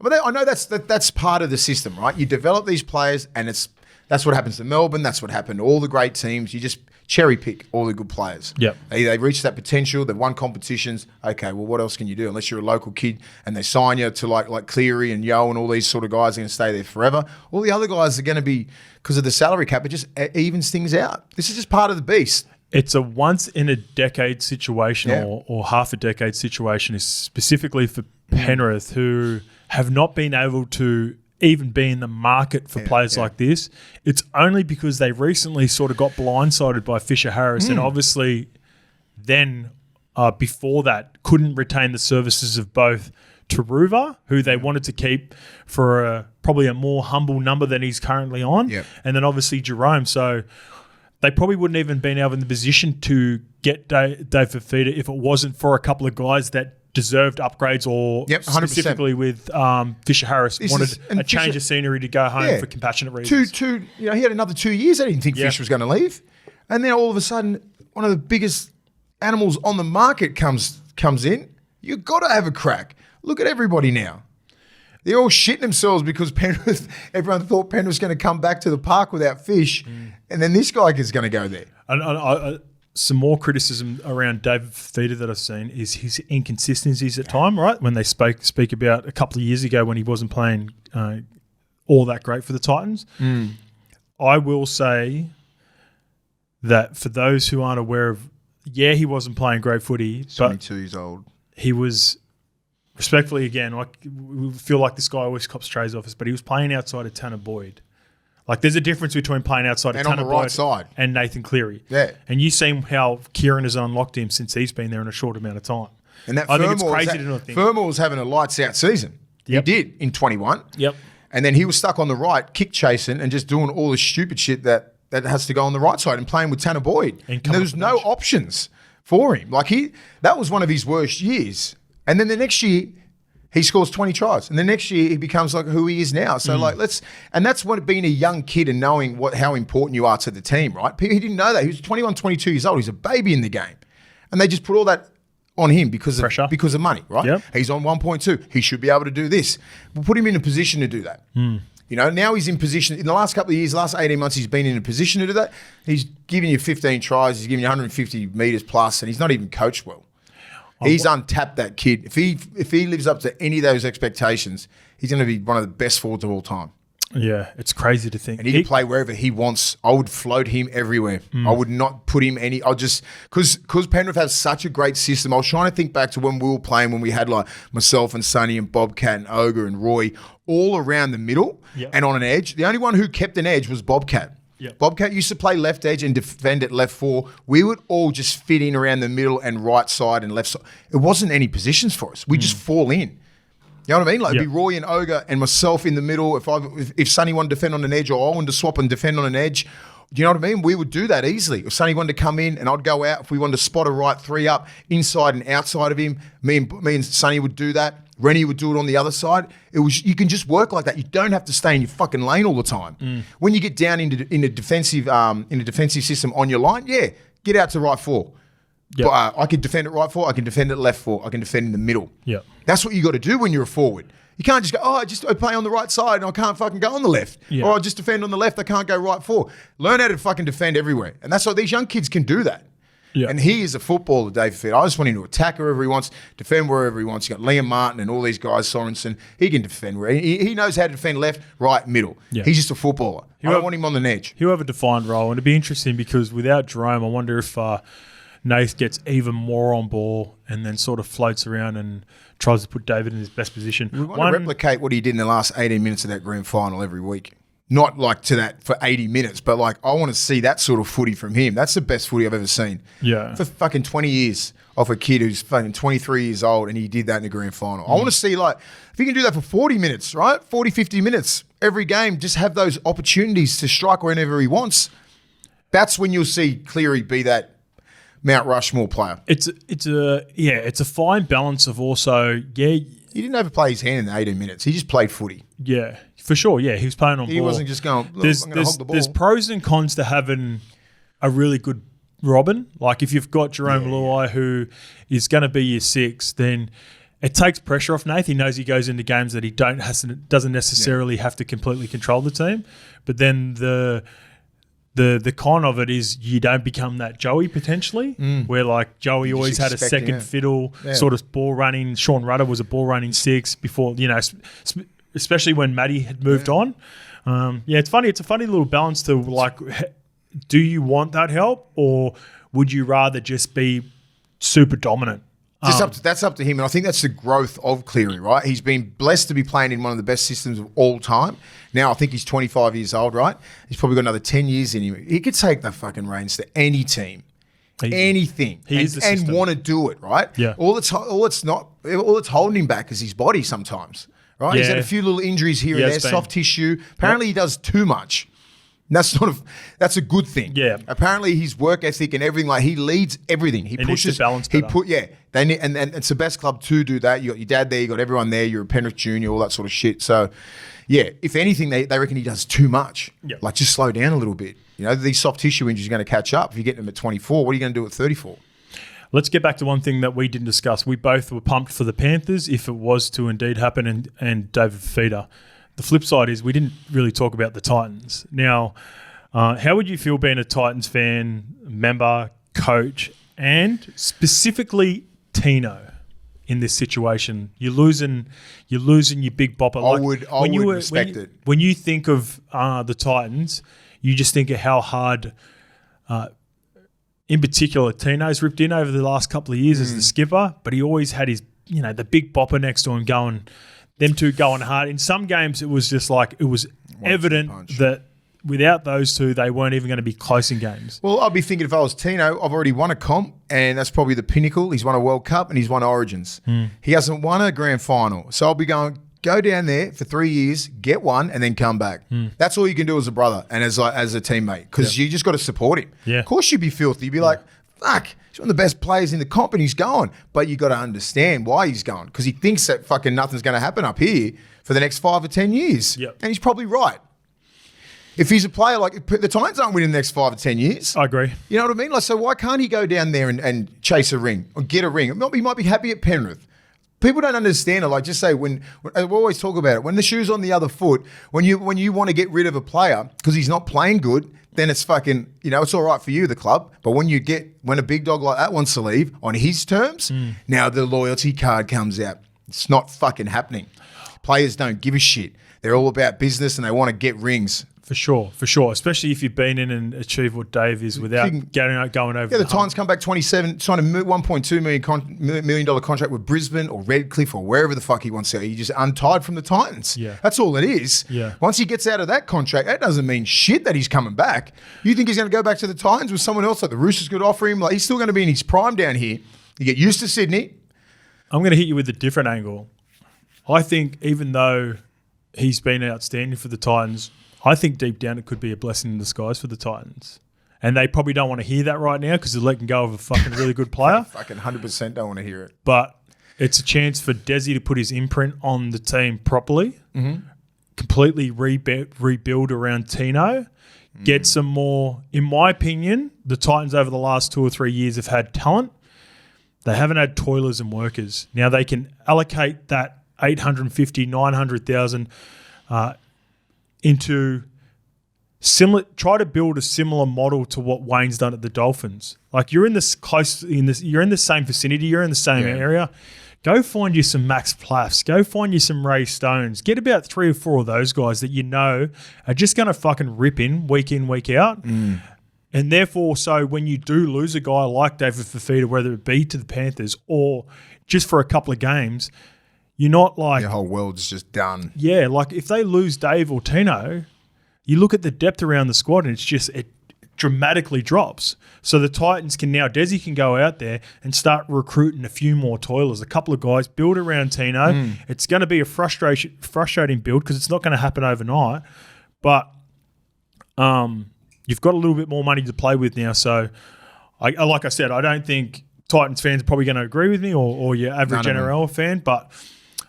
But I know that's part of the system, right? You develop these players, and that's what happens to Melbourne. That's what happened to all the great teams. You just cherry pick all the good players. Yep. They've reached that potential. They've won competitions. Okay, well, what else can you do? Unless you're a local kid and they sign you to like Cleary and Yo and all these sort of guys are going to stay there forever. All the other guys are going to be, because of the salary cap, it just evens things out. This is just part of the beast. It's a once-in-a-decade situation or half a decade situation, specifically for Penrith, who have not been able to even be in the market for players like this. It's only because they recently sort of got blindsided by Fisher Harris and obviously then before that couldn't retain the services of both Taruva, who they wanted to keep for probably a more humble number than he's currently on, and then obviously Jerome. So they probably wouldn't even been able in the position to get Dave Fifita if it wasn't for a couple of guys that deserved upgrades or 100%. Specifically with Fisher Harris wanted a change of scenery to go home for compassionate reasons. He had another 2 years. I didn't think Fisher was going to leave. And then all of a sudden, one of the biggest animals on the market comes in. You've got to have a crack. Look at everybody now. They're all shitting themselves because everyone thought Penrith was going to come back to the park without Fish. And then this guy is going to go there. And some more criticism around David Fifita that I've seen is his inconsistencies at time, right? When they speak about a couple of years ago when he wasn't playing all that great for the Titans. I will say that for those who aren't aware of yeah, he wasn't playing great footy, but 22 years old. he was, respectfully again, like we feel like this guy always cops trays off us, but he was playing outside of Tanner Boyd. Like there's a difference between playing outside of And on Tanner the right Boyd side. and Nathan Cleary. Yeah. And you've seen how Kieran has unlocked him since he's been there in a short amount of time. And that I think it's Fermor crazy to not think. Fermor was having a lights out season. Yep. He did in 21. Yep. And then he was stuck on the right, kick chasing and just doing all the stupid shit that has to go on the right side and playing with Tanner Boyd. And there was no options for him. Like that was one of his worst years. And then the next year, he scores 20 tries. And the next year, he becomes like who he is now. So and that's what being a young kid and knowing how important you are to the team, right? He didn't know that. He was 21, 22 years old. He's a baby in the game. And they just put all that on him because of money, right? Yep. He's on 1.2. He should be able to do this. We'll put him in a position to do that. You know, now he's in position. In the last couple of years, last 18 months, he's been in a position to do that. He's giving you 15 tries. He's giving you 150 metres plus, and he's not even coached well. He's untapped, that kid. If he lives up to any of those expectations, he's going to be one of the best forwards of all time. Yeah, it's crazy to think. And he can play wherever he wants. I would float him everywhere. I would not put him any. I'll just because Penrith has such a great system. I was trying to think back to when we were playing, when we had like myself and Sonny and Bobcat and Ogre and Roy all around the middle and on an edge. The only one who kept an edge was Bobcat. Yep. Bobcat used to play left edge and defend at left 4. We would all just fit in around the middle and right side and left side. It wasn't any positions for us. We just fall in. You know what I mean? Like it'd be Roy and Ogre and myself in the middle. If Sonny wanted to defend on an edge or I wanted to swap and defend on an edge, do you know what I mean? We would do that easily. If Sonny wanted to come in and I'd go out, if we wanted to spot a right 3 up, inside and outside of him, me and Sonny would do that. Rennie would do it on the other side. You can just work like that. You don't have to stay in your fucking lane all the time. When you get down in a defensive system on your line, get out to right 4. Yep. But I can defend it right 4. I can defend it left 4. I can defend in the middle. Yeah, that's what you got to do when you're a forward. You can't just go, I play on the right side and I can't fucking go on the left. Yeah. Or I just defend on the left. I can't go right 4. Learn how to fucking defend everywhere, and that's why these young kids can do that. Yeah. And he is a footballer, Dave Fifita. I just want him to attack wherever he wants, defend wherever he wants. You got Liam Martin and all these guys, Sorensen. He can defend where he knows how to defend left, right, middle. Yeah. He's just a footballer. I don't want him on the edge. He'll have a defined role, and it'd be interesting because without Jerome, I wonder if Nath gets even more on ball and then sort of floats around and tries to put David in his best position. We want to replicate what he did in the last 18 minutes of that grand final every week. Not like to that for 80 minutes, but like I want to see that sort of footy from him. That's the best footy I've ever seen. Yeah. For fucking 20 years off a kid who's fucking 23 years old and he did that in the grand final. I want to see like, if he can do that for 40 minutes, right? 40, 50 minutes every game, just have those opportunities to strike whenever he wants. That's when you'll see Cleary be that Mount Rushmore player. It's a fine balance of also, he didn't overplay his hand in the 18 minutes. He just played footy. Yeah, for sure. Yeah, he was playing on ball. He wasn't just going, I'm going to hog the ball. There's pros and cons to having a really good Robin. Like if you've got Jerome Luai who is going to be your 6, then it takes pressure off Nath. He knows he goes into games that he doesn't necessarily have to completely control the team. But then the con of it is you don't become that Joey potentially, where like Joey always had a second fiddle sort of ball running. Sean Rudder was a ball running 6 before, especially when Matty had moved on. It's funny. It's a funny little balance to like, do you want that help or would you rather just be super dominant? That's up to him, and I think that's the growth of Cleary, right? He's been blessed to be playing in one of the best systems of all time. Now I think he's 25 years old, right? He's probably got another 10 years in him. He could take the fucking reins to any team, anything, and want to do it, right? Yeah. All that's holding him back is his body sometimes, right? Yeah. He's had a few little injuries here and there, soft tissue. Apparently, he does too much. That's a good thing. Yeah. Apparently, his work ethic and everything, like he leads everything. He pushes. Balance better. They need, and it's the best club to do that. You got your dad there, you got everyone there. You're a Penrith junior, all that sort of shit. So, yeah, if anything, they reckon he does too much. Yep. Like just slow down a little bit. These soft tissue injuries are going to catch up. If you get them at 24, what are you going to do at 34? Let's get back to one thing that we didn't discuss. We both were pumped for the Panthers if it was to indeed happen, and David Fifita. The flip side is we didn't really talk about the Titans. Now, how would you feel being a Titans fan, member, coach, and specifically Tino in this situation? You're losing your big bopper. I would respect it. When you think of the Titans, you just think of how hard in particular, Tino's ripped in over the last couple of years as the skipper, but he always had his, the big bopper next to him them two going hard. In some games, it was just like, it was evident that without those two, they weren't even going to be close in games. Well, I'd be thinking if I was Tino, I've already won a comp, and that's probably the pinnacle. He's won a World Cup and he's won Origins. He hasn't won a grand final. So I'll be going, go down there for 3 years, get one, and then come back. That's all you can do as a brother and as a teammate, because you just got to support him. Yeah. Of course you'd be filthy. You'd be like, fuck, he's one of the best players in the comp and he's going. But you got to understand why he's going, because he thinks that fucking nothing's going to happen up here for the next 5 or 10 years. Yep. And he's probably right. If he's a player, like the Titans aren't winning the next 5 or 10 years. I agree. You know what I mean? Like, so why can't he go down there and chase a ring or get a ring? He might be happy at Penrith. People don't understand it. Like, just say when we always talk about it, when the shoe's on the other foot, when you want to get rid of a player because he's not playing good, then it's fucking, it's all right for you, the club. But when a big dog like that wants to leave on his terms, now the loyalty card comes out. It's not fucking happening. Players don't give a shit. They're all about business and they want to get rings. For sure. Especially if you've been in and achieved what Dave is without going over. Yeah, the Titans come back 27, signed a $1.2 million contract with Brisbane or Redcliffe or wherever the fuck he wants to. He just untied from the Titans. Yeah. That's all it is. Yeah. Once he gets out of that contract, that doesn't mean shit that he's coming back. You think he's going to go back to the Titans with someone else like the Roosters could offer him? Like, he's still going to be in his prime down here. You get used to Sydney. I'm going to hit you with a different angle. I think even though he's been outstanding for the Titans, I think deep down it could be a blessing in disguise for the Titans. And they probably don't want to hear that right now because they're letting go of a fucking really good player. Fucking 100% don't want to hear it. But it's a chance for Desi to put his imprint on the team properly, completely rebuild around Tino, get some more. In my opinion, the Titans over the last 2 or 3 years have had talent. They haven't had toilers and workers. Now they can allocate that 850, 900,000 into similar. Try to build a similar model to what Wayne's done at the Dolphins. Like, you're in this you're in the same vicinity, you're in the same area. Go find you some Max Plaffs. Go find you some Ray Stones. Get about 3 or 4 of those guys that are just going to fucking rip in, week out. And therefore, so when you do lose a guy like David Fifita, whether it be to the Panthers or just for a couple of games, you're not like... The whole world's just done. Yeah, like if they lose Dave or Tino, you look at the depth around the squad and it dramatically drops. So the Titans can now... Desi can go out there and start recruiting a few more toilers, a couple of guys, build around Tino. It's going to be a frustrating build because it's not going to happen overnight. But you've got a little bit more money to play with now. So, like I said, I don't think Titans fans are probably going to agree with me or your average NRL fan, but...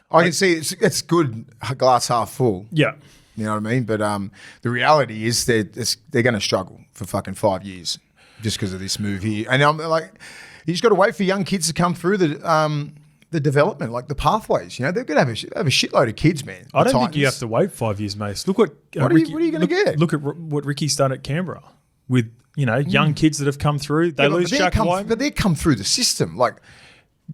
I can see it's good glass half full. Yeah. You know what I mean? But the reality is they're going to struggle for fucking 5 years just because of this move here. And I'm like, you just got to wait for young kids to come through the development, like the pathways. They're going to have a shitload of kids, man. I don't think you have to wait 5 years, mate. Look what are you going to get? Look at what Ricky's done at Canberra with young kids that have come through. They lose Jack White, but they come through the system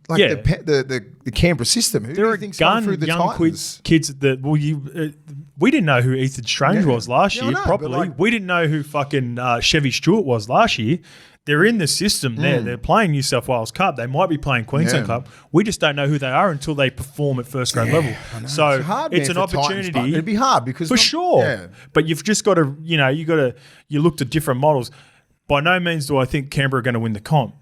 the Canberra system. Who there do you are think's come through the young Titans? kids that we didn't know who Ethan Strange was last year properly. Like, we didn't know who fucking Chevy Stewart was last year. They're in the system there. They're playing New South Wales Cup. They might be playing Queensland Cup. We just don't know who they are until they perform at first grade level. So it's hard, it's an opportunity. Titans, it'd be hard because But you've just got to, you looked at different models. By no means do I think Canberra are going to win the comp.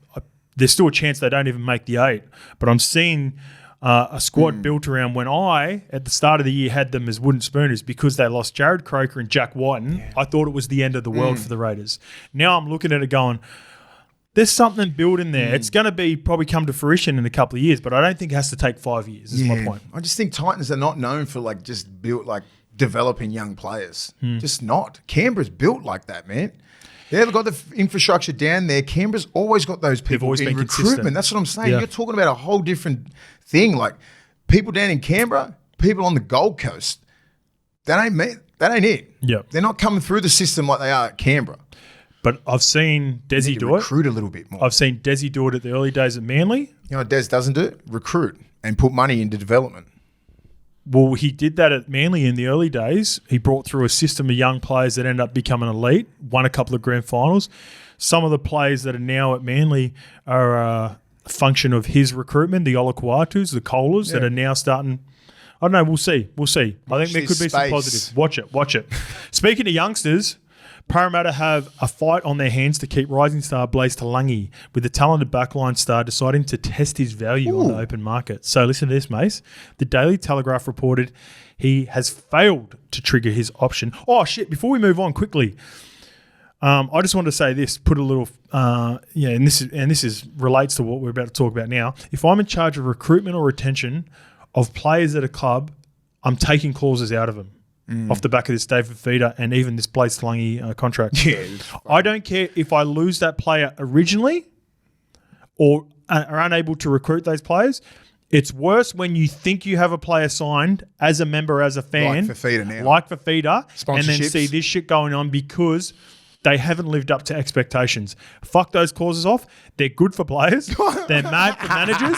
There's still a chance they don't even make the 8. But I'm seeing a squad built around when I, at the start of the year, had them as wooden spooners because they lost Jared Croker and Jack Whiten. I thought it was the end of the world for the Raiders. Now I'm looking at it going, there's something building there. It's going to probably come to fruition in a couple of years, but I don't think it has to take 5 years is my point. I just think Titans are not known for just built developing young players. Just not. Canberra's built like that, man. They've got the infrastructure down there. Canberra's always got those people in recruitment. Consistent. That's what I'm saying. Yeah. You're talking about a whole different thing. Like people down in Canberra, people on the Gold Coast, that ain't it. Yeah. They're not coming through the system like they are at Canberra. But I've seen Desi do it. Recruit a little bit more. I've seen Desi do it at the early days at Manly. You know what Des doesn't do? Recruit and put money into development. Well, he did that at Manly in the early days. He brought through a system of young players that ended up becoming elite, won a couple of grand finals. Some of the players that are now at Manly are a function of his recruitment, the Olakuatus, the Kolas that are now starting. I don't know. We'll see. I think there could be some positive. Watch it. Speaking of youngsters, Parramatta have a fight on their hands to keep rising star BLAIZE Talagi, with the talented backline star deciding to test his value on the open market. So listen to this, Mace. The Daily Telegraph reported he has failed to trigger his option. Oh, shit. Before we move on quickly, I just wanted to say this, put a little, and this is relates to what we're about to talk about now. If I'm in charge of recruitment or retention of players at a club, I'm taking clauses out of them off the back of this David Fifita and even this BLAIZE Talagi contract. Yeah, I don't care if I lose that player originally or are unable to recruit those players. It's worse when you think you have a player signed as a member, as a fan, like Fifita now, like Fifita, and then Sponsorships. see this shit going on because they haven't lived up to expectations. Fuck those clauses off. They're good for players. They're mad for managers.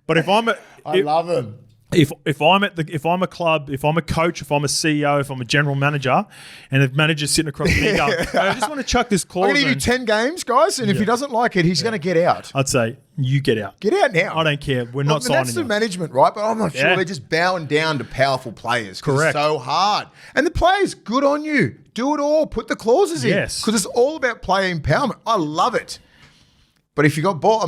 But if I'm I love him. If I'm a club, if I'm a coach, if I'm a CEO, if I'm a general manager, and the manager's sitting across me going, I just want to chuck this clause I'm going to give you 10 games, guys, and if he doesn't like it, he's going to get out. I'd say, you get out. Get out now. I don't care. We're not signing That's the you. management, right? But I'm not sure they're just bowing down to powerful players. 'Cause Correct. It's so hard. And the players, good on you. Do it all. Put the clauses in. Yes. Because it's all about player empowerment. I love it. But if you got ball,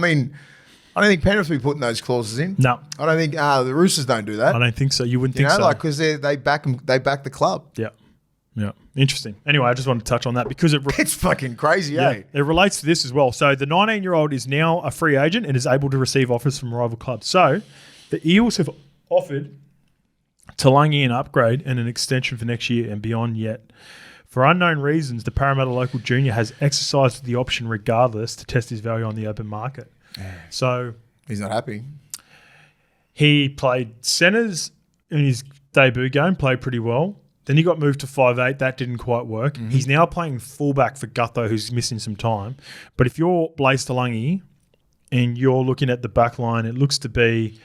I don't think Penrith will be putting those clauses in. No. I don't think the Roosters don't do that. I don't think so. You wouldn't You think know, so. because they back the club. Yeah. Interesting. Anyway, I just wanted to touch on that because It's fucking crazy, it relates to this as well. So the 19-year-old is now a free agent and is able to receive offers from rival clubs. So the Eels have offered Talagi an upgrade and an extension for next year and beyond, yet for unknown reasons, the Parramatta local junior has exercised the option regardless to test his value on the open market. So He's not happy. he played centres in his debut game, played pretty well. Then he got moved to 5'8". That didn't quite work. Mm-hmm. He's now playing fullback for Gutho, who's missing some time. But if you're BLAIZE Talagi and you're looking at the back line, it looks to be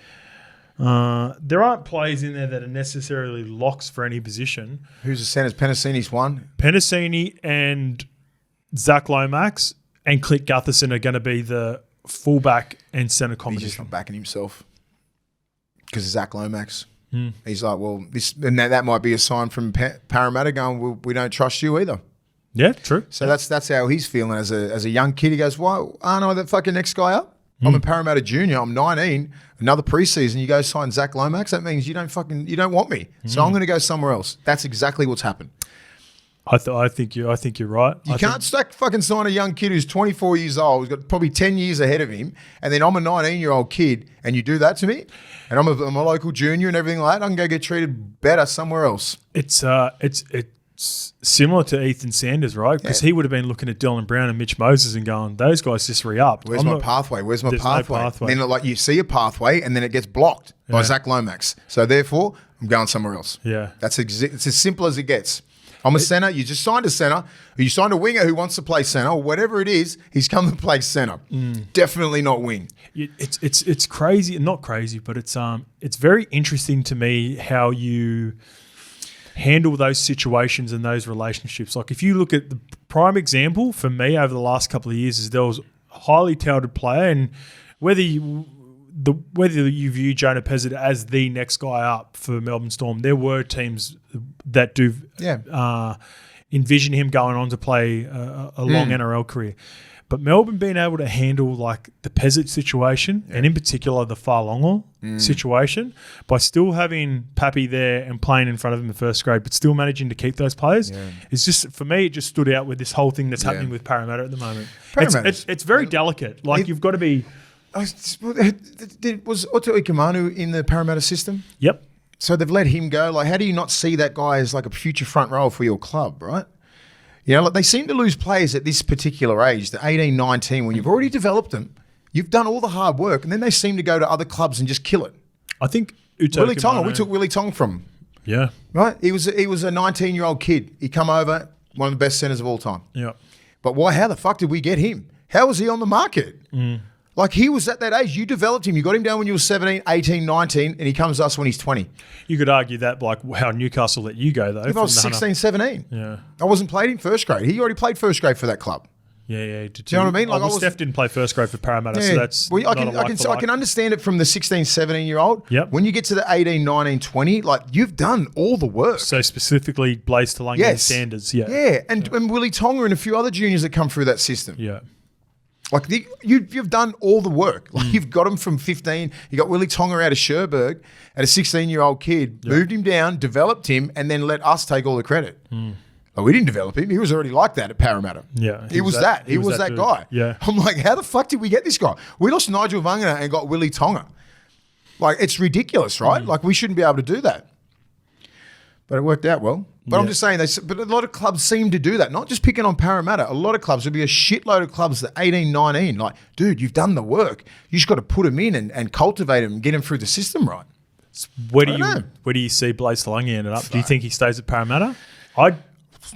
there aren't players in there that are necessarily locks for any position. Who's the centres? Penasini's one. Penasini and Zach Lomax and Clint Gutherson are going to be the fullback and centre He's just combination. not backing himself because of Zach Lomax. He's like, well, that might be a sign from Parramatta going, well, we don't trust you either. Yeah, true. So that's how he's feeling as a young kid. He goes, why aren't I the fucking next guy up? I'm a Parramatta junior. I'm 19. Another preseason. You go sign Zach Lomax. That means you don't want me. So I'm going to go somewhere else. That's exactly what's happened. I think you're right. You can't fucking sign a young kid who's 24 years old, who's got probably 10 years ahead of him, and then I'm a 19-year-old kid, and you do that to me, and I'm a local junior and everything like that. I can go get treated better somewhere else. It's similar to Ethan Sanders, right? Because he would have been looking at Dylan Brown and Mitch Moses and going, those guys just re-upped. Where's my pathway? Where's my There's no pathway? pathway. And then like you see a pathway, and then it gets blocked by Zach Lomax. So therefore, I'm going somewhere else. Yeah. It's as simple as it gets. I'm a centre. You just signed a centre. Or you signed a winger who wants to play centre, or whatever it is. He's come to play centre. Definitely not wing. It's crazy, not crazy, but it's very interesting to me how you handle those situations and those relationships. Like if you look at the prime example for me over the last couple of years is there was a highly touted player, and whether you view Jonah Pezzett as the next guy up for Melbourne Storm, there were teams that do envision him going on to play a long NRL career. But Melbourne being able to handle like the Pezzett situation and in particular the Farlongo situation by still having Pappy there and playing in front of him in first grade, but still managing to keep those players is just, for me, it just stood out with this whole thing that's happening with Parramatta at the moment. It's very delicate. Like you've got to be... Was Otto Ikamanu in the Parramatta system? Yep. So they've let him go. Like, how do you not see that guy as like a future front row for your club, right? You know, like they seem to lose players at this particular age, the 18, 19, when you've already developed them, you've done all the hard work, and then they seem to go to other clubs and just kill it. I think Willie Tonga, we took Willie Tonga from him. Yeah. Right? He was a 19-year-old kid. He come over, one of the best centres of all time. Yeah. But why? How the fuck did we get him? How was he on the market? Like, he was at that age. You developed him. You got him down when you were 17, 18, 19, and he comes to us when he's 20. You could argue that, like, how Newcastle let you go, though. If I was 16, 17. Yeah. I wasn't played in first grade. He already played first grade for that club. Yeah. Do you know what I mean? Like, Steph didn't play first grade for Parramatta, so that's well, I not can understand it from the 16, 17-year-old. Yep. When you get to the 18, 19, 20, like, you've done all the work. So specifically BLAIZE, Talagi, and Sanders. Yeah. Yeah, and Willie Tonga and a few other juniors that come through that system. Yeah. Like, you've done all the work. Like, you've got him from 15. You got Willie Tonga out of Cherbourg at a 16-year-old kid, moved him down, developed him, and then let us take all the credit. Like, we didn't develop him. He was already like that at Parramatta. Yeah. He was that. He was that guy. Yeah. I'm like, how the fuck did we get this guy? We lost Nigel Vangana and got Willie Tonga. Like, it's ridiculous, right? Like, we shouldn't be able to do that. But it worked out well. But I'm just saying, but a lot of clubs seem to do that. Not just picking on Parramatta. A lot of clubs, there'll be a shitload of clubs that 18, 19. Like, dude, you've done the work. You just got to put them in and cultivate them and get them through the system right. Where do you see BLAIZE Talagi ended up? Do you think he stays at Parramatta?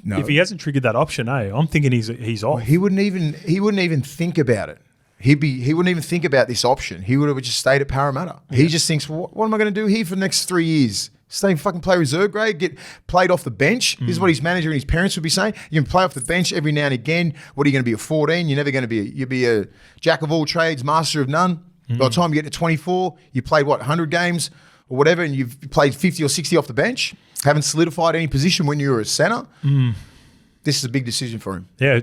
No. If he hasn't triggered that option, I'm thinking he's off. He wouldn't even think about it. He wouldn't even think about this option. He would have just stayed at Parramatta. Yeah. He just thinks, well, what am I going to do here for the next 3 years? Stay and fucking play reserve grade, get played off the bench. This is what his manager and his parents would be saying. You can play off the bench every now and again. What are you going to be at 14? You're never going to be. You'll be a jack of all trades, master of none. By the time you get to 24, you played 100 games or whatever, and you've played 50 or 60 off the bench. Haven't solidified any position when you were a centre. This is a big decision for him. Yeah,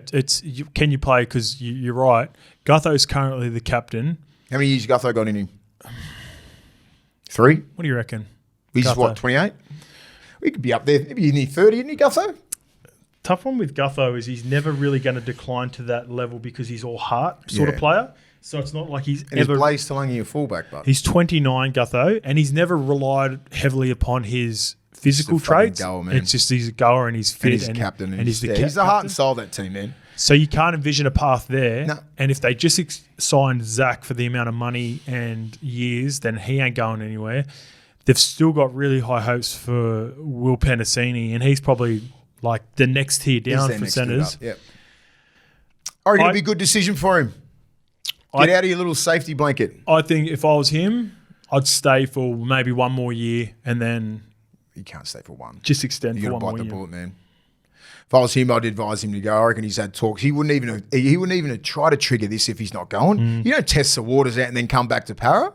can you play? Because you're right. Gutho's currently the captain. How many years Gutho got in him? 3. What do you reckon? He's Gutho. what, 28? We could be up there. Maybe near 30, isn't he, Gutho? Tough one with Gutho is he's never really going to decline to that level because he's all heart sort of player. So it's not like he's and ever... BLAIZE Talagi a fullback, but... He's 29, Gutho, and he's never relied heavily upon his physical traits. Goer, man. It's just he's a goer and he's fit. And he's the captain. And he's the he's the heart and soul of that team, man. So you can't envision a path there. No. And if they just signed Zach for the amount of money and years, then he ain't going anywhere. They've still got really high hopes for Will Penasini, and he's probably like the next tier down for centres. Yep. I reckon it'd be a good decision for him. Get out of your little safety blanket. I think if I was him, I'd stay for maybe one more year and then... You can't stay for one. Just extend for one more year. You got to bite the bullet, man. If I was him, I'd advise him to go. I reckon he's had talks. He wouldn't even try to trigger this if he's not going. You don't test the waters out and then come back to Para.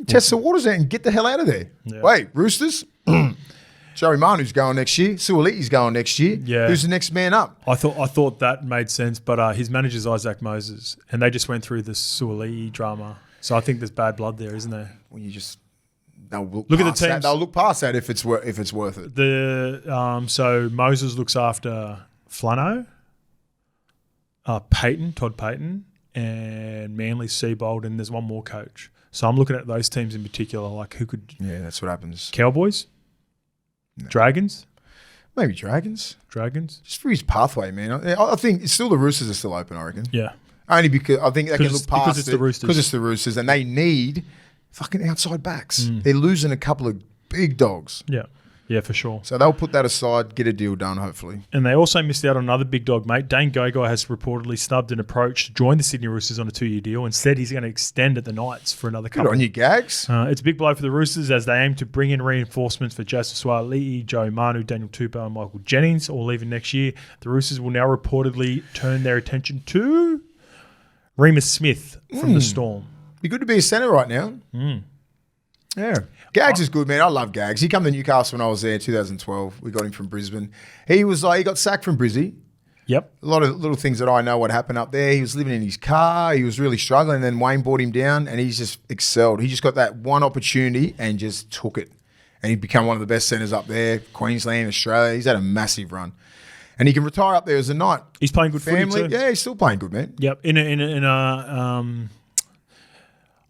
Test the waters out and get the hell out of there. Yeah. Wait, Roosters? Joey Manu's going next year. Suoliti's going next year. Yeah. Who's the next man up? I thought that made sense, but his manager's Isaac Moses, and they just went through the Suoliti drama. So I think there's bad blood there, isn't there? Well, you just they'll look at the past teams. that. They'll look past that if it's worth it. So Moses looks after Flano, Todd Payton, and Manly Seabold, and there's one more coach. So I'm looking at those teams in particular, like who could... Yeah, that's what happens. Cowboys? No. Dragons? Maybe Dragons. Just for his pathway, man. I think it's still the Roosters are still open, I reckon. Yeah. Only because I think they can look past because it's the Roosters. Because it's the Roosters, and they need fucking outside backs. They're losing a couple of big dogs. Yeah. Yeah, for sure. So they'll put that aside, get a deal done, hopefully. And they also missed out on another big dog, mate. Dane GAGAI has reportedly snubbed an approach to join the Sydney Roosters on a 2-year deal. Instead, he's going to extend at the Knights for another couple. Good on you, Gags. It's a big blow for the Roosters as they aim to bring in reinforcements for Joseph Suaalii, Joey Manu, Daniel Tupou, and Michael Jennings, all leaving next year. The Roosters will now reportedly turn their attention to Remus Smith from the Storm. Be good to be a centre right now. Yeah. Gags is good, man. I love Gags. He came to Newcastle when I was there in 2012. We got him from Brisbane. He got sacked from Brizzy. Yep. A lot of little things that I know what happened up there. He was living in his car. He was really struggling. And then Wayne brought him down and he's just excelled. He just got that one opportunity and just took it. And he became one of the best centres up there, Queensland, Australia. He's had a massive run. And he can retire up there as a Knight. He's playing good footy too. Yeah, he's still playing good, man. Yep.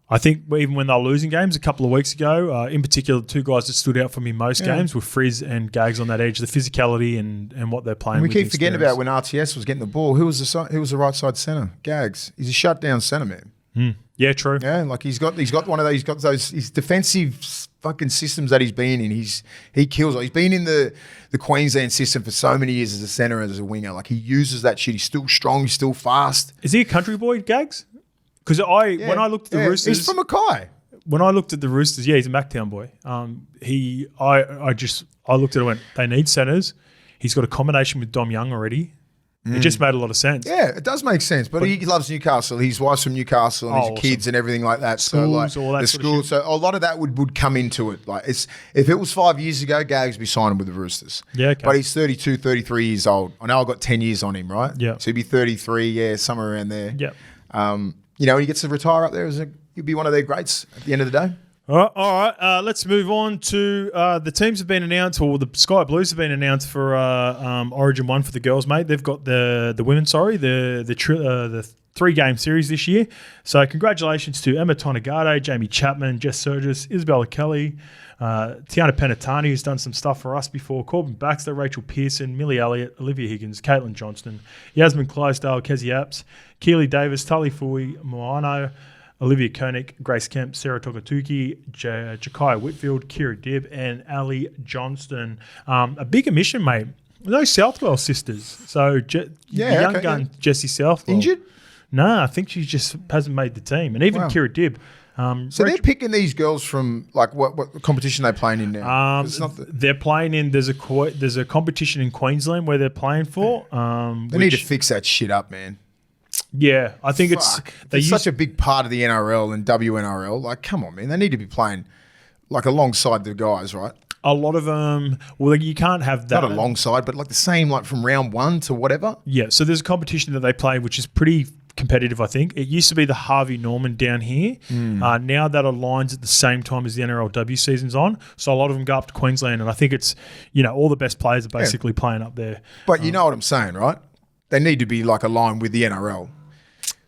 I think even when they were losing games a couple of weeks ago, in particular, the two guys that stood out for me most games were Frizz and Gags on that edge, the physicality and what they're playing. And we with keep forgetting about when RTS was getting the ball. Who was the right side centre? Gags. He's a shutdown centre, man. Yeah, true. Yeah, like he's got one of those. He's got those his defensive fucking systems that he's been in. He kills it. He's been in the Queensland system for so many years as a centre and as a winger. Like he uses that shit. He's still strong. He's still fast. Is he a country boy, Gags? Because when I looked at the Roosters, he's from Mackay. When I looked at the Roosters, he's a Mactown boy. I looked at it and went, they need centres. He's got a combination with Dom Young already. It just made a lot of sense. Yeah, it does make sense. But he loves Newcastle. His wife's from Newcastle and his kids and everything like that. Schools, so all that the sort of school. shit. So a lot of that would come into it. Like if it was 5 years ago, Gags would be signing with the Roosters. Yeah, okay. But he's 32, 33 years old. I know I've got 10 years on him, right? Yeah. So he'd be 33, somewhere around there. Yeah. When he gets to retire up there, he'd be one of their greats at the end of the day. All right. Let's move on to the teams have been announced, or the Sky Blues have been announced for Origin 1 for the girls, mate. They've got the women, the 3-game series this year. So congratulations to Emma Tonegate, Jamie Chapman, Jess Surgis, Isabella Kelly, Tiana Penatani, who's done some stuff for us before, Corbin Baxter, Rachel Pearson, Millie Elliott, Olivia Higgins, Caitlin Johnston, Yasmin Clydesdale, Kezzy Apps, Keely Davis, Tully Fui, Moano, Olivia Koenig, Grace Kemp, Sarah Tokatuki, Jakaya Whitfield, Kira Dibb, and Ali Johnston. A big omission, mate. No Southwell sisters. So young gun Jessie Southwell. Injured? No, I think she just hasn't made the team. And even Kira Dibb. So they're picking these girls from like what competition they're playing in now? They're playing in. There's a competition in Queensland where they're playing for. They need to fix that shit up, man. Yeah, I think it's such a big part of the NRL and WNRL. Like, come on, man, they need to be playing like alongside the guys, right? A lot of them. Well, you can't have that. Not alongside, but like the same, like from round 1 to whatever. Yeah, so there's a competition that they play, which is pretty competitive, I think. It used to be the Harvey Norman down here. Now that aligns at the same time as the NRLW season's on. So a lot of them go up to Queensland, and I think it's, all the best players are basically playing up there. But you know what I'm saying, right? They need to be like aligned with the NRL.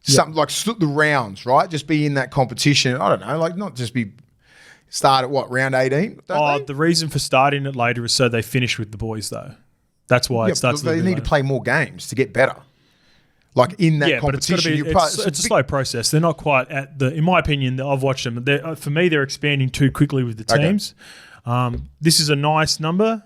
Something like split the rounds, right? Just be in that competition. I don't know, like not just be start at round 18? The reason for starting it later is so they finish with the boys, though. That's why it starts. They need to play more games to get better. Like in that competition, it's a slow process. They're not quite at the. In my opinion, I've watched them. For me, they're expanding too quickly with the teams. This is a nice number.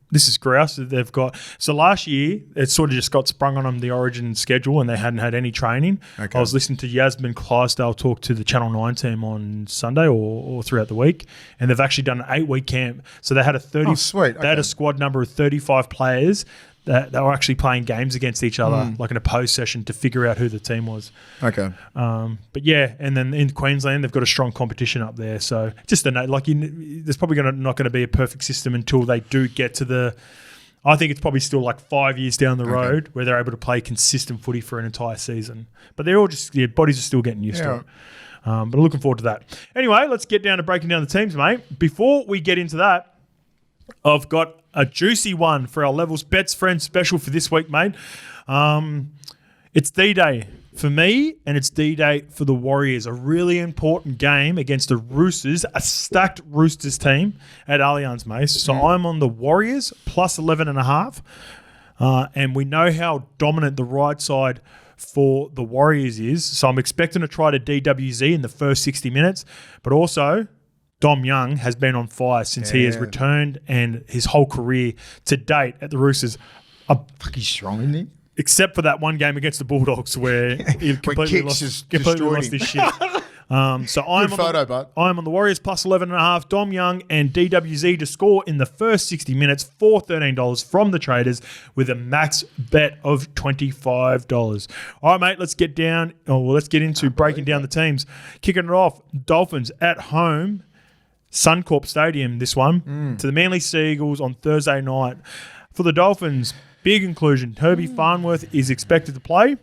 This is grouse that they've got. So last year, it sort of just got sprung on them, the Origin schedule, and they hadn't had any training. Okay. I was listening to Yasmin Clydesdale talk to the Channel 9 team on Sunday or throughout the week, and they've actually done an 8-week camp. So they had They had a squad number of 35 players that they were actually playing games against each other, like an opposed session, to figure out who the team was. Okay. But yeah, and then in Queensland, they've got a strong competition up there. So just a note, there's probably not going to be a perfect system until they do get to the. I think it's probably still like 5 years down the road where they're able to play consistent footy for an entire season. But they're all just bodies are still getting used to it. But looking forward to that. Anyway, let's get down to breaking down the teams, mate. Before we get into that, I've got a juicy one for our Levels Bets Friends special for this week, mate. It's D-Day for me, and it's D-Day for the Warriors. A really important game against the Roosters, a stacked Roosters team at Allianz, mate. So I'm on the Warriors plus 11.5. And we know how dominant the right side for the Warriors is. So I'm expecting to try to DWZ in the first 60 minutes, but also Dom Young has been on fire since he has returned, and his whole career to date at the Roosters. He's strong, isn't he? Except for that one game against the Bulldogs where he completely lost his shit. So I'm on the Warriors plus 11.5, Dom Young and DWZ to score in the first 60 minutes for $13 from the traders with a max bet of $25. All right, mate, let's get into breaking down the teams. Kicking it off, Dolphins at home. Suncorp Stadium, this one, to the Manly Seagulls on Thursday night. For the Dolphins, big inclusion. Herbie Farnworth is expected to play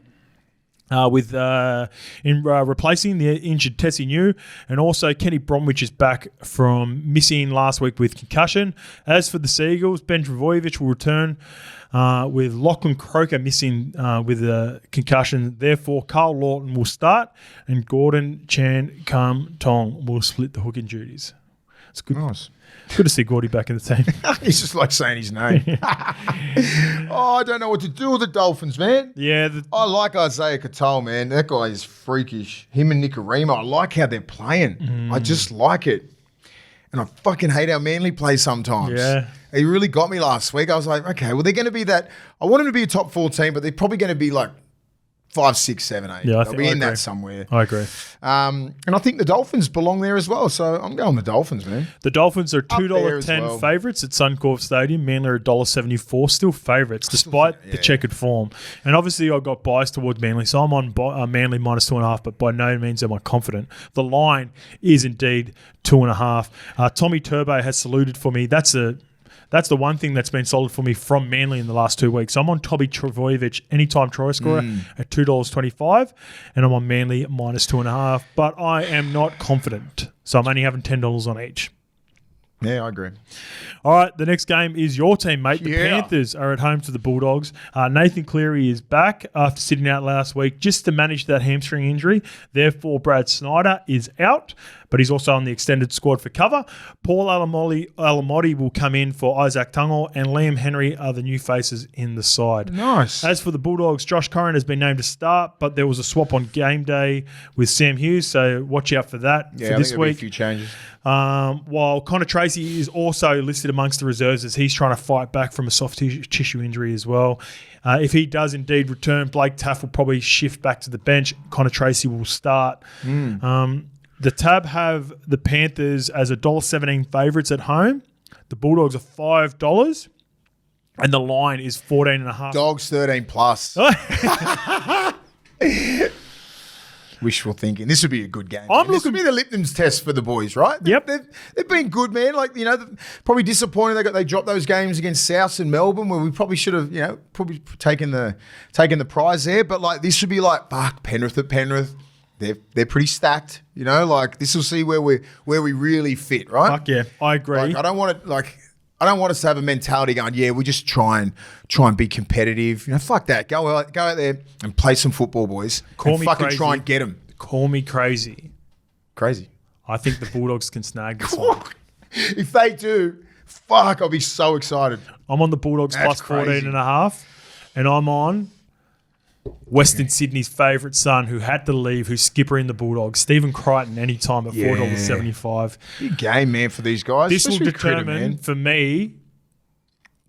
replacing the injured Tessie New, and also Kenny Bromwich is back from missing last week with concussion. As for the Seagulls, Ben Travojevic will return with Lachlan Croker missing with a concussion. Therefore, Carl Lawton will start, and Gordon Chan Kam Tong will split the hooking duties. It's good. Nice. Good to see Gordy back in the team. He's just like saying his name. I don't know what to do with the Dolphins, man. Yeah. I like Isaiah Cattell, man. That guy is freakish. Him and Nicarima, I like how they're playing. I just like it. And I fucking hate how Manly plays sometimes. Yeah. He really got me last week. I was like, okay, well, they're going to be that. I want them to be a top 4 team, but they're probably going to be like 5, 6, 7, 8. Yeah, They'll be in that somewhere. I agree. And I think the Dolphins belong there as well. So I'm going the Dolphins, man. The Dolphins are Up there as $2.10 well. favourites at Suncorp Stadium. Manly are $1.74, still favourites despite the checkered form. And obviously I got biased towards Manly, so I'm on Manly minus 2.5, but by no means am I confident. The line is indeed 2.5. Tommy Turbo has saluted for me. That's the one thing that's been solid for me from Manly in the last 2 weeks. I'm on Toby Trbojevic anytime try scorer at $2.25, and I'm on Manly minus 2.5. But I am not confident, so I'm only having $10 on each. Yeah, I agree. All right, the next game is your team, mate. The Yeah. Panthers are at home to the Bulldogs. Nathan Cleary is back after sitting out last week just to manage that hamstring injury. Therefore, Brad Snyder is out, but he's also on the extended squad for cover. Paul Alamotti will come in for Isaac Tungle, and Liam Henry are the new faces in the side. Nice. As for the Bulldogs, Josh Curran has been named to start, but there was a swap on game day with Sam Hughes, so watch out for that Yeah, for I this think there'll be week. a few changes. While Connor Tracy is also listed amongst the reserves as he's trying to fight back from a soft tissue injury as well. If he does indeed return, Blake Taff will probably shift back to the bench. Connor Tracy will start. The Tab have the Panthers as $1.17 favourites at home. The Bulldogs are $5, and the line is 14.5. Dogs 13 plus. Wishful thinking. This would be a good game. This would be the Lipton's test for the boys, right? Yep. They've been good, man. Like, you know, probably disappointed they dropped those games against South and Melbourne where we probably should have, you know, probably taken the prize there. But like this would be like, fuck, Penrith at Penrith. They're pretty stacked, you know. Like this will see where we really fit, right? Fuck yeah, I agree. Like, I don't want us to have a mentality going, yeah, we just try and be competitive. You know, fuck that. Go out there and play some football, boys. Call and me fucking crazy. try and get them. Call me crazy. Crazy. I think the Bulldogs can snag this one. If they do, fuck, I'll be so excited. I'm on the Bulldogs That's plus crazy. 14.5, and I'm on Western Sydney's favourite son who had to leave, who's skipper in the Bulldogs, Stephen Crichton, anytime at $4.75. Big game, man, for these guys. This will Especially Critter, determine, man. for me,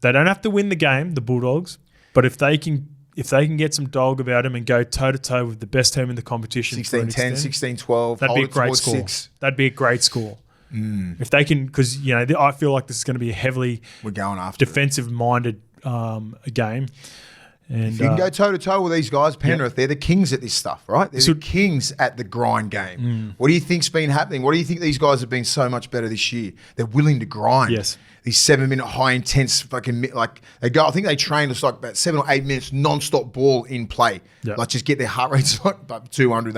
they don't have to win the game, the Bulldogs, but if they can get some dog about them and go toe-to-toe with the best team in the competition, 16-10, 16-12. that'd hold be a it great towards score. 6. That'd be a great score. If they can, because, you know, I feel like this is going to be a heavily We're going after it. defensive-minded game. And If you can go toe-to-toe with these guys, Penrith, they're the kings at this stuff, right? They're the kings at the grind game. What do you think's been happening? What do you think these guys have been so much better this year? They're willing to grind. Yes. These 7-minute high-intense fucking, like, they go, I think they train just like about 7 or 8 minutes non-stop ball in play. Yep. Like, just get their heart rates like about 200.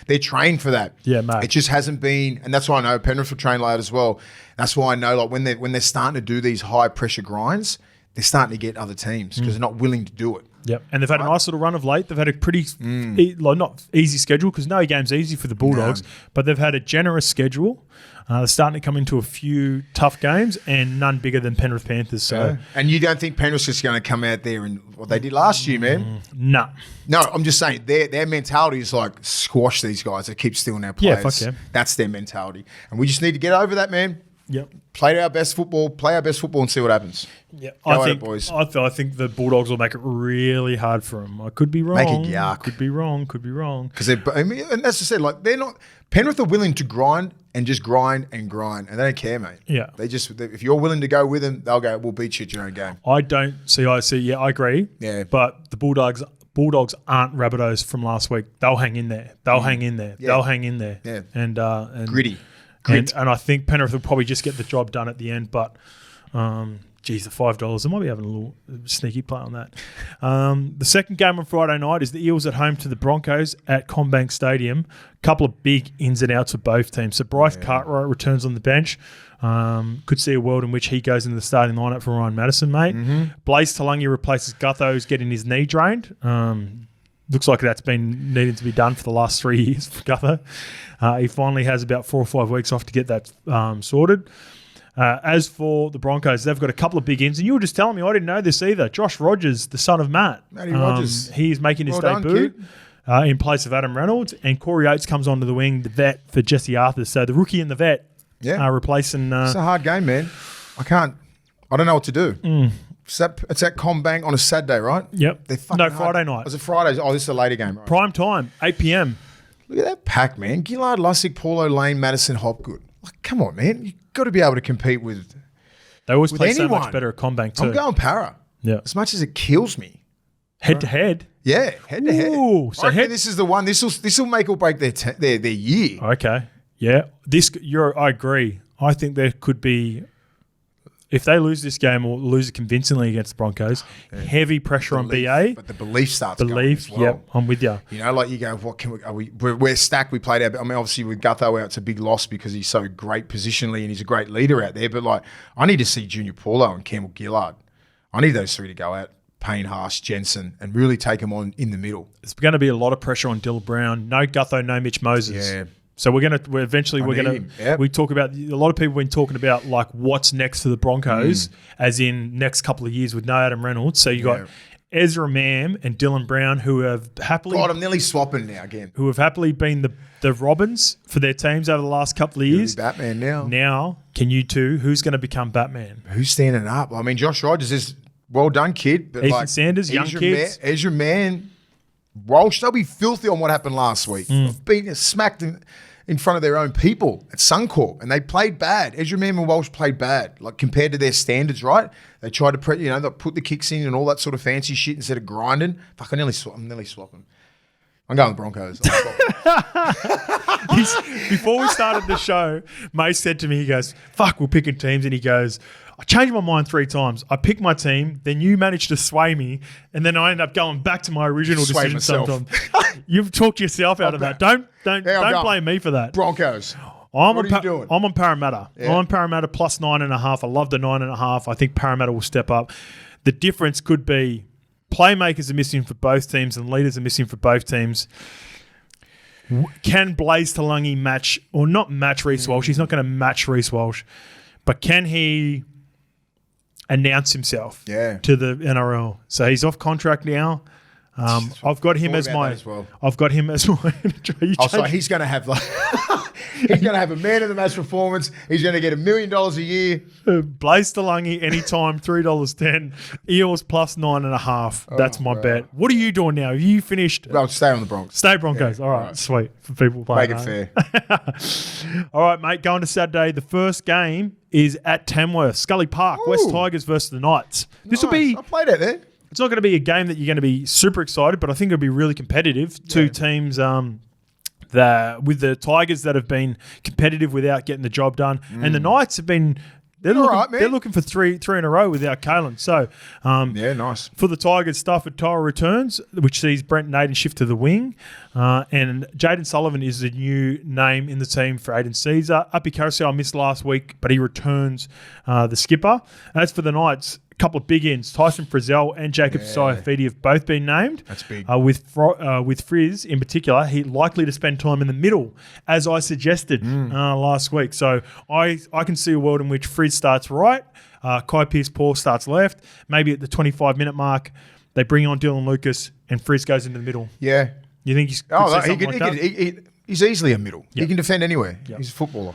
They're trained for that. Yeah, mate. It just hasn't been, and that's why I know Penrith will train like that as well. That's why I know, like, when they're starting to do these high-pressure grinds, they're starting to get other teams because they're not willing to do it. Yep, and they've had a nice little run of late. They've had a pretty, not easy schedule because no game's easy for the Bulldogs, but they've had a generous schedule. They're starting to come into a few tough games and none bigger than Penrith Panthers. So, And you don't think Penrith's just going to come out there and what they did last year, man? no. No, I'm just saying their mentality is like squash these guys that keep stealing our Yeah, players. fuck yeah. That's their mentality, and we just need to get over that, man. Yep. Play our best football, and see what happens. Yeah, Go I at it, think boys. I think the Bulldogs will make it really hard for them. I could be wrong. Make it yuck. Could be wrong. Could be wrong. Because and that's just said, like they're not. Penrith are willing to grind and just grind, and they don't care, mate. Yeah. If you're willing to go with them, they'll go. We'll beat you at your own game. I don't see. Yeah, I agree. Yeah. But the Bulldogs aren't Rabbitohs from last week. They'll hang in there. They'll hang in there. Yeah. They'll hang in there. Yeah. And Gritty. And I think Penrith will probably just get the job done at the end. But, geez, the $5, I might be having a little sneaky play on that. The second game on Friday night is the Eels at home to the Broncos at CommBank Stadium. Couple of big ins and outs for both teams. So Bryce Cartwright returns on the bench. Could see a world in which he goes into the starting lineup for Ryan Madison, mate. Blaze Talagi replaces Gutho, who's getting his knee drained. Looks like that's been needing to be done for the last 3 years for Gutho. He finally has about 4 or 5 weeks off to get that sorted. As for the Broncos, they've got a couple of big ins. And you were just telling me, I didn't know this either. Josh Rogers, the son of Matt. Matty Rogers. He's making his Well done, debut kid. in place of Adam Reynolds. And Corey Oates comes onto the wing, the vet for Jesse Arthur. So the rookie and the vet Yeah. are replacing... It's a hard game, man. I don't know what to do. It's at CommBank on a Saturday, right? Yep. They're fucking No, hard. Friday night. Was it Friday? Oh, this is a later game, right? Prime time, 8 p.m. Look at that pack, man. Gillard, Lussick, Paulo, Lane, Madison, Hopgood. Like, come on, man. You've got to be able to compete with They always play so anyone. much better at CommBank too. I'm going para. Yeah. As much as it kills me. Head to head. Yeah, head to head. Ooh, so I reckon head- this is the one. This will make or break their year. Okay. Yeah. I agree. I think there could be, if they lose this game or lose it convincingly against the Broncos, heavy pressure on BA. But the belief starts going as well. Yep, I'm with you. You know, like you go, what can we? We're stacked. We played out. I mean, obviously with Gutho out, it's a big loss because he's so great positionally and he's a great leader out there. But like, I need to see Junior Paulo and Campbell Gillard. I need those three to go out. Payne, Haas, Jensen, and really take them on in the middle. There's going to be a lot of pressure on Dylan Brown. No Gutho, no Mitch Moses. Yeah. So we're going to we talk about, a lot of people have been talking about like what's next for the Broncos, as in next couple of years with no Adam Reynolds. So you got Ezra Mam and Dylan Brown who have happily God, I'm nearly swapping now again. who have happily been the Robins for their teams over the last couple of years. Batman now. Now, can you two? Who's going to become Batman? Who's standing up? I mean, Josh Rogers is well done, kid. But Ethan Sanders, young kids. Ezra Man, Walsh, they'll be filthy on what happened last week. Being smacked in front of their own people at Suncorp, and they played bad. Ezra Man and Walsh played bad, like compared to their standards, right? They tried to, they put the kicks in and all that sort of fancy shit instead of grinding. Fuck, I'm nearly swapping. I'm going Broncos. Before we started the show, May said to me, he goes, fuck, we're picking teams. And he goes, I changed my mind 3 times. I picked my team, then you managed to sway me, and then I end up going back to my original Sway decision myself. sometimes. You've talked yourself out of that. Don't going. blame me for that. Broncos. What are you doing? I'm on Parramatta. Yeah. I'm on Parramatta plus 9.5. I love the 9.5. I think Parramatta will step up. The difference could be playmakers are missing for both teams and leaders are missing for both teams. Can Blaze Talagi match, or not match Reece Walsh? He's not going to match Reece Walsh, but can he announce himself to the NRL? So he's off contract now. I've got him as my. Well. I've got him as my. So he's going to have like. He's going to have a man of the match performance. He's going to get $1 million a year. Blaze Talagi anytime, $3.10. Eels plus 9.5. That's my bet. What are you doing now? Have you finished? Well, stay on the Broncos. Stay Broncos. Yeah, all right, sweet for people playing. Make it fair. All right, mate. Going to Saturday. The first game is at Tamworth, Scully Park. Ooh. West Tigers versus the Knights. This will be. I played out there. It's not going to be a game that you're going to be super excited, but I think it'll be really competitive. Two teams. With the Tigers that have been competitive without getting the job done, and the Knights have been they're looking for three in a row without Kalen. So nice for the Tigers. Stafford Tyler returns, which sees Brent Naden shift to the wing, and Jaden Sullivan is the new name in the team for Aiden Caesar. Uppy Carousel missed last week, but he returns the skipper. As for the Knights, couple of big ins. Tyson Frizzell and Jacob Saifidi have both been named. That's big. With Frizz in particular, he's likely to spend time in the middle, as I suggested last week. So I can see a world in which Frizz starts right, Kai Pearce-Paul starts left. Maybe at the 25-minute mark, they bring on Dylan Lucas and Frizz goes in the middle. Yeah. You think he's he's easily a middle. Yep. He can defend anywhere. Yep. He's a footballer.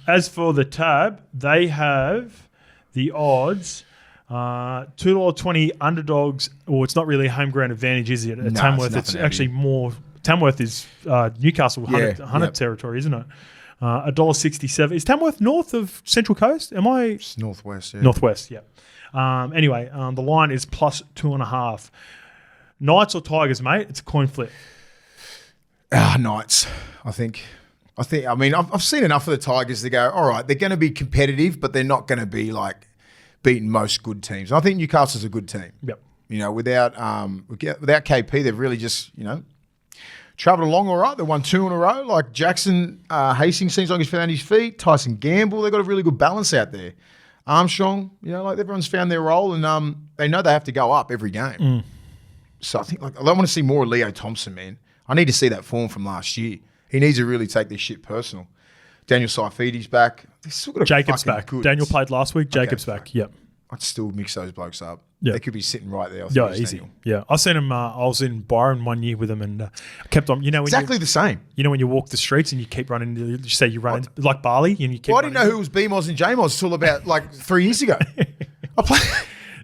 As for the tab, they have the odds. $2.20 underdogs, or it's not really a home ground advantage, is it? At Tamworth, it's actually more. Tamworth is Newcastle 100 territory, isn't it? $1.67. Is Tamworth north of Central Coast? It's northwest. Yeah. Northwest, yeah. Anyway, the line is plus 2.5. Knights or Tigers, mate? It's a coin flip. Knights. I think. I mean, I've seen enough of the Tigers to go. All right, they're going to be competitive, but they're not going to be like beating most good teams. I think Newcastle's a good team. Yep. Without KP, they've really just, travelled along all right. They won 2 in a row. Like Jackson Hastings seems like he's found his feet. Tyson Gamble, they've got a really good balance out there. Armstrong, like everyone's found their role and they know they have to go up every game. So I think I don't want to see more of Leo Thompson, man. I need to see that form from last year. He needs to really take this shit personal. Daniel Saifidi's back. Jacob's back. Daniel played last week. Jacob's back. Yep. I'd still mix those blokes up. Yep. They could be sitting right there. Yeah, easy. Daniel. Yeah, I seen him. I was in Byron 1 year with him and kept on. Exactly the same. When you walk the streets and you keep running, you say you run like Barley and you keep. I didn't know who was BMOS and JMOS until about 3 years ago. I played.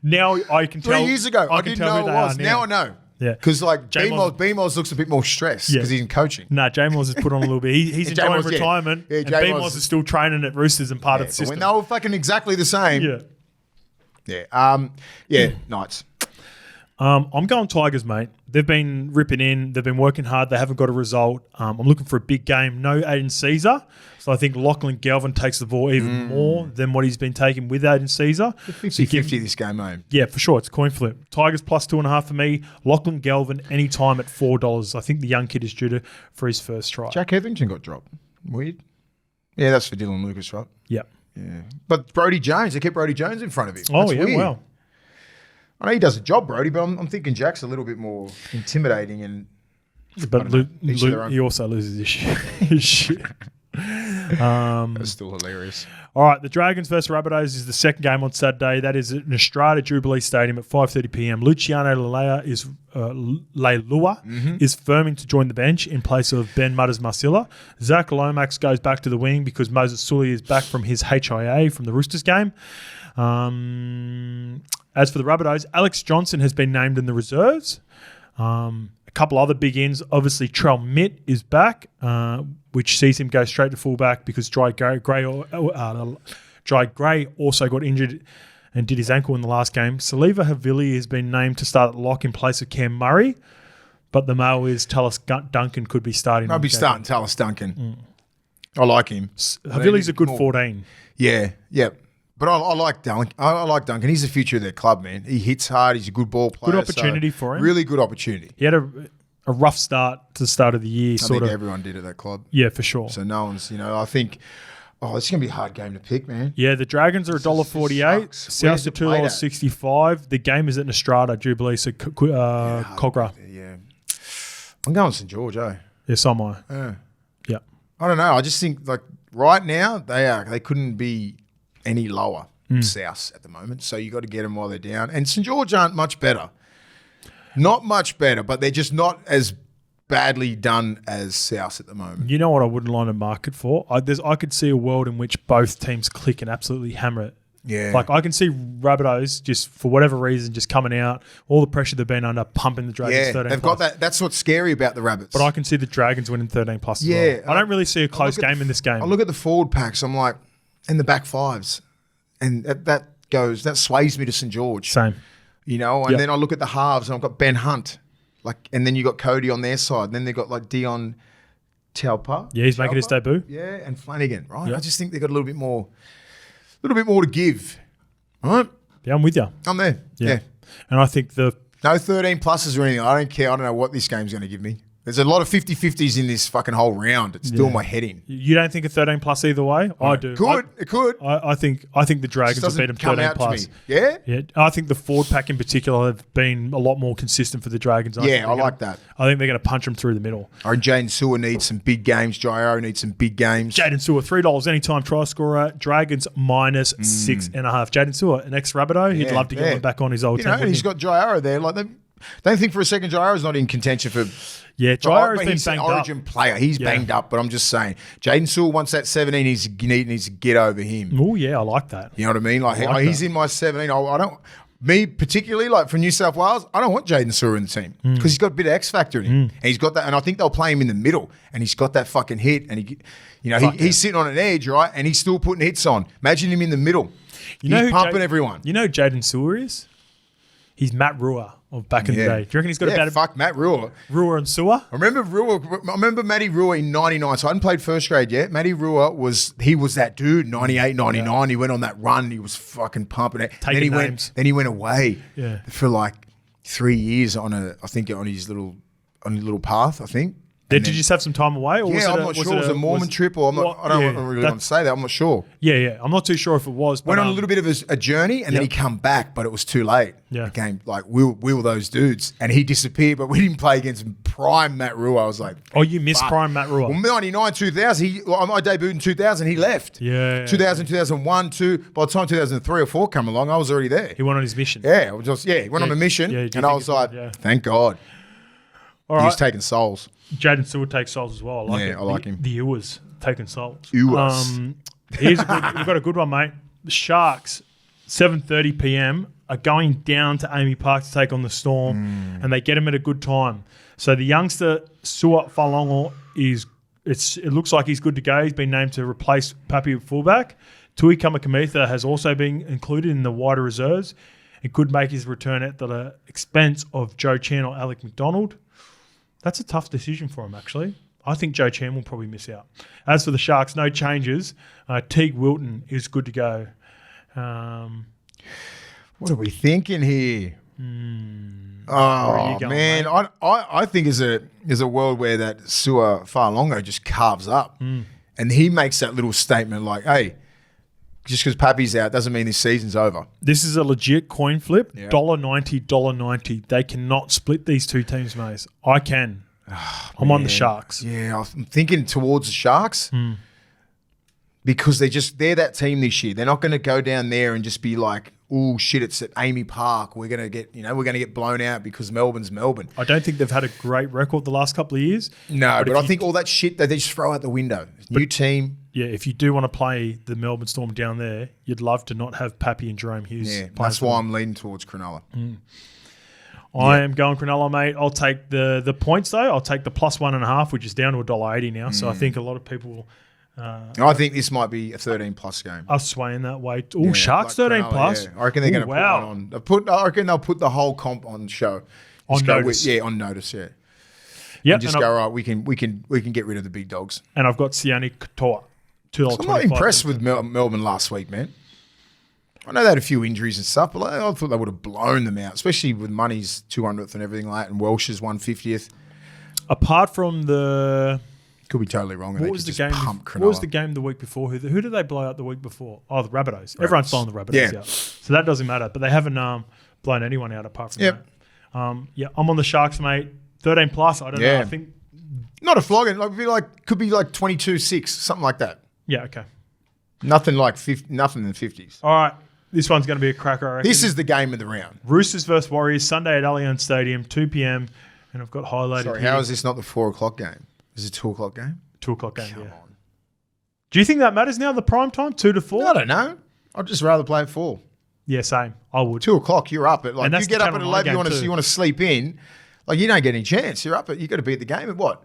Now I can tell. 3 years ago, I can didn't tell know who it they are was. Now I know. Yeah. Because like J-Moz- BMOS looks a bit more stressed because he's in coaching. Nah, J-Moz has put on a little bit. He's enjoying J-Moz, yeah. retirement. Yeah, and J-Moz BMOS is still training at Roosters and part of the But system. when they were fucking exactly the same. Yeah. Knights. I'm going Tigers, mate. They've been ripping in. They've been working hard. They haven't got a result. I'm looking for a big game. No Aiden Caesar. So I think Lachlan Galvin takes the ball even more than what he's been taking with Aiden Caesar. 50-50 this game, mate. Yeah, for sure. It's a coin flip. Tigers plus 2.5 for me. Lachlan Galvin anytime at $4. I think the young kid is due for his first try. Jack Hetherington got dropped. Weird. Yeah, that's for Dylan Lucas, right? Yep. Yeah. But Brodie Jones, they kept Brodie Jones in front of him. Oh, That's yeah, weird. wow. I know he does a job, Brodie, but I'm thinking Jack's a little bit more intimidating and. But each their own. he also loses his shit. That's still hilarious. All right, the Dragons versus Rabbitohs is the second game on Saturday. That is at Estrada Jubilee Stadium at 5:30 p.m. Luciano Leilua is firming to join the bench in place of Ben Mudders-Marcilla. Zach Lomax goes back to the wing because Moses Sully is back from his HIA from the Roosters game. As for the Rabbitohs, Alex Johnson has been named in the reserves. A couple other big ins. Obviously, Trell Mitt is back, which sees him go straight to fullback because Dry Gray also got injured and did his ankle in the last game. Saliva Havili has been named to start at lock in place of Cam Murray, but the mail is Tallis Duncan could be starting. I'll be starting Tallis Duncan. I like him. Havili's a good 14. Yeah. But I like Duncan. I like Duncan. He's the future of their club, man. He hits hard. He's a good ball player. Good opportunity for him. Really good opportunity. He had a rough start to the start of the year. I think everyone did at that club. Yeah, for sure. So no one's, I think, this is going to be a hard game to pick, man. Yeah, the Dragons are $1.48. Souths are $2.65. The game is at Estrada Jubilee, so Cogra. Yeah. I'm going St. George, eh? Yes, am I. Yeah. I don't know. I just think, like, right now, they couldn't be any lower, South at the moment. So you got to get them while they're down. And St. George aren't much better. Not much better, but they're just not as badly done as South at the moment. You know what I wouldn't line a market for? I could see a world in which both teams click and absolutely hammer it. Yeah. Like I can see Rabbitohs just for whatever reason just coming out, all the pressure they've been under, pumping the Dragons 13+. They've got that. That's what's scary about the Rabbits. But I can see the Dragons winning 13+ as Yeah, well. I don't really see a close game in this game. I look at the forward packs, I'm like, and the back fives. And that sways me to St. George. Same. And then I look at the halves and I've got Ben Hunt. And then you got Cody on their side. And then they've got like Dion Taupa. Yeah, he's making his debut. Yeah, and Flanagan, right? Yep. I just think they've got a little bit more to give. All right? Yeah, I'm with you. I'm there. Yeah. And I think no 13 pluses or anything. I don't care. I don't know what this game's going to give me. There's a lot of 50-50s in this fucking whole round. It's doing my head in. You don't think a 13+ either way? I do. It could. I think the Dragons will beat them 13+. Yeah? Yeah. I think the forward pack in particular have been a lot more consistent for the Dragons. I like that. I think they're going to punch them through the middle. Jaden Sewer needs some big games. Jairo needs some big games. Jaden Sewer, $3 anytime try scorer. Dragons minus 6.5. Jaden Sewer, an ex-Rabbitoh. He'd love to get one back on his old team. And he's got Jairo there. Like don't think for a second Jairo's not in contention for. Yeah, Jairo's been he's banged an up. origin player. He's banged up, but I'm just saying. Jaden Sewell, once that 17, needs to get over him. Oh, yeah, I like that. You know what I mean? Like he's in my 17. I don't. Me particularly, like for New South Wales, I don't want Jaden Sewell in the team because he's got a bit of X factor in him, and he's got that. And I think they'll play him in the middle, and he's got that fucking hit, and he's sitting on an edge, right? And he's still putting hits on. Imagine him in the middle. He's pumping everyone. You know who Jaden Sewell is? He's Matt Ruhr of back in the day. Do you reckon he's got about fuck Matt Ruhr. Ruhr and Sewer? I remember Matty Ruhr in 99. So I hadn't played first grade yet. Matty Ruhr was that dude, 98, 99. Yeah. He went on that run. He was fucking pumping it. Then he went away for like 3 years on his little path, I think. Did you just have some time away? Or I'm not sure. It was a Mormon trip, or I don't really want to say that. I'm not sure. Yeah. I'm not too sure if it was. But went on a little bit of a journey, and then he come back, but it was too late. Yeah. The game, like, we were those dudes, and he disappeared, but we didn't play against prime Matt Ruhr. I was like, oh, you missed prime Matt Ruhr. Well, 99, 2000, I debuted in 2000, he left. Yeah. 2000, 2001, 2. By the time 2003 or 4 come along, I was already there. He went on his mission. Yeah, he went on a mission, and I was like, thank God. All right. He's taking souls. Jaden Sewell takes souls as well. I like it. I like him. The Ewers taking souls. Ewers. We've got a good one, mate. The Sharks, 7:30 p.m. are going down to Amy Park to take on the Storm, and they get him at a good time. So the youngster Sua Falongo it looks like he's good to go. He's been named to replace Papi at fullback. Tui Kamakamitha has also been included in the wider reserves and could make his return at the expense of Joe Chan or Alec McDonald. That's a tough decision for him, actually. I think Joe Chan will probably miss out. As for the Sharks, no changes. Teague Wilton is good to go. What are we thinking here? Oh, man. Mate? I think there's a world where that Sua Falongo just carves up. And he makes that little statement like, hey, just because Pappy's out doesn't mean this season's over. This is a legit coin flip. Yeah. $1.90, $1.90. They cannot split these two teams, mate. I can. I'm on the Sharks. Yeah, I'm thinking towards the Sharks because they're that team this year. They're not going to go down there and just be like, oh shit, it's at Amy Park. We're going to get blown out because Melbourne's Melbourne. I don't think they've had a great record the last couple of years. No, but I think all that shit they just throw out the window. New team. Yeah, if you do want to play the Melbourne Storm down there, you'd love to not have Pappy and Jerome Hughes. Yeah, that's why I'm leaning towards Cronulla. I am going Cronulla, mate. I'll take the points, though. I'll take the +1.5, which is down to $1.80 now. So I think a lot of people I think this might be a 13+ game. are swaying that way. Oh, Sharks like 13+. Cronulla, yeah. I reckon they're going to put one on. I reckon they'll put the whole comp on show. On notice. On notice, yeah. Yep. And just go, right, we can get rid of the big dogs. And I've got Sione Katoa. I'm not impressed with Melbourne last week, man. I know they had a few injuries and stuff, but I thought they would have blown them out, especially with Money's 200th and everything like that, and Welsh's 150th. Apart from the... Could be totally wrong. What was the game the week before? Who did they blow out the week before? Oh, the Rabbitohs. Everyone's blowing the Rabbitohs out. So that doesn't matter. But they haven't blown anyone out apart from that. I'm on the Sharks, mate. 13+. I don't know. I think... Not a flogging. Could be like 22-6, something like that. Yeah, okay. Nothing in the 50s. All right. This one's going to be a cracker, I reckon. This is the game of the round. Roosters versus Warriors, Sunday at Allianz Stadium, 2 p.m. And I've got highlighted Sorry, here. how is this not the 4 o'clock game? Is it 2 o'clock game? 2 o'clock game, Come yeah. on. Do you think that matters now, the prime time, 2 to 4? I don't know. I'd just rather play at 4. Yeah, same. I would. 2 o'clock, you're up at And that's you get the up at Channel 11, 9 game you want to sleep in. Like you don't get any chance. You're up at you got to be at the game at what?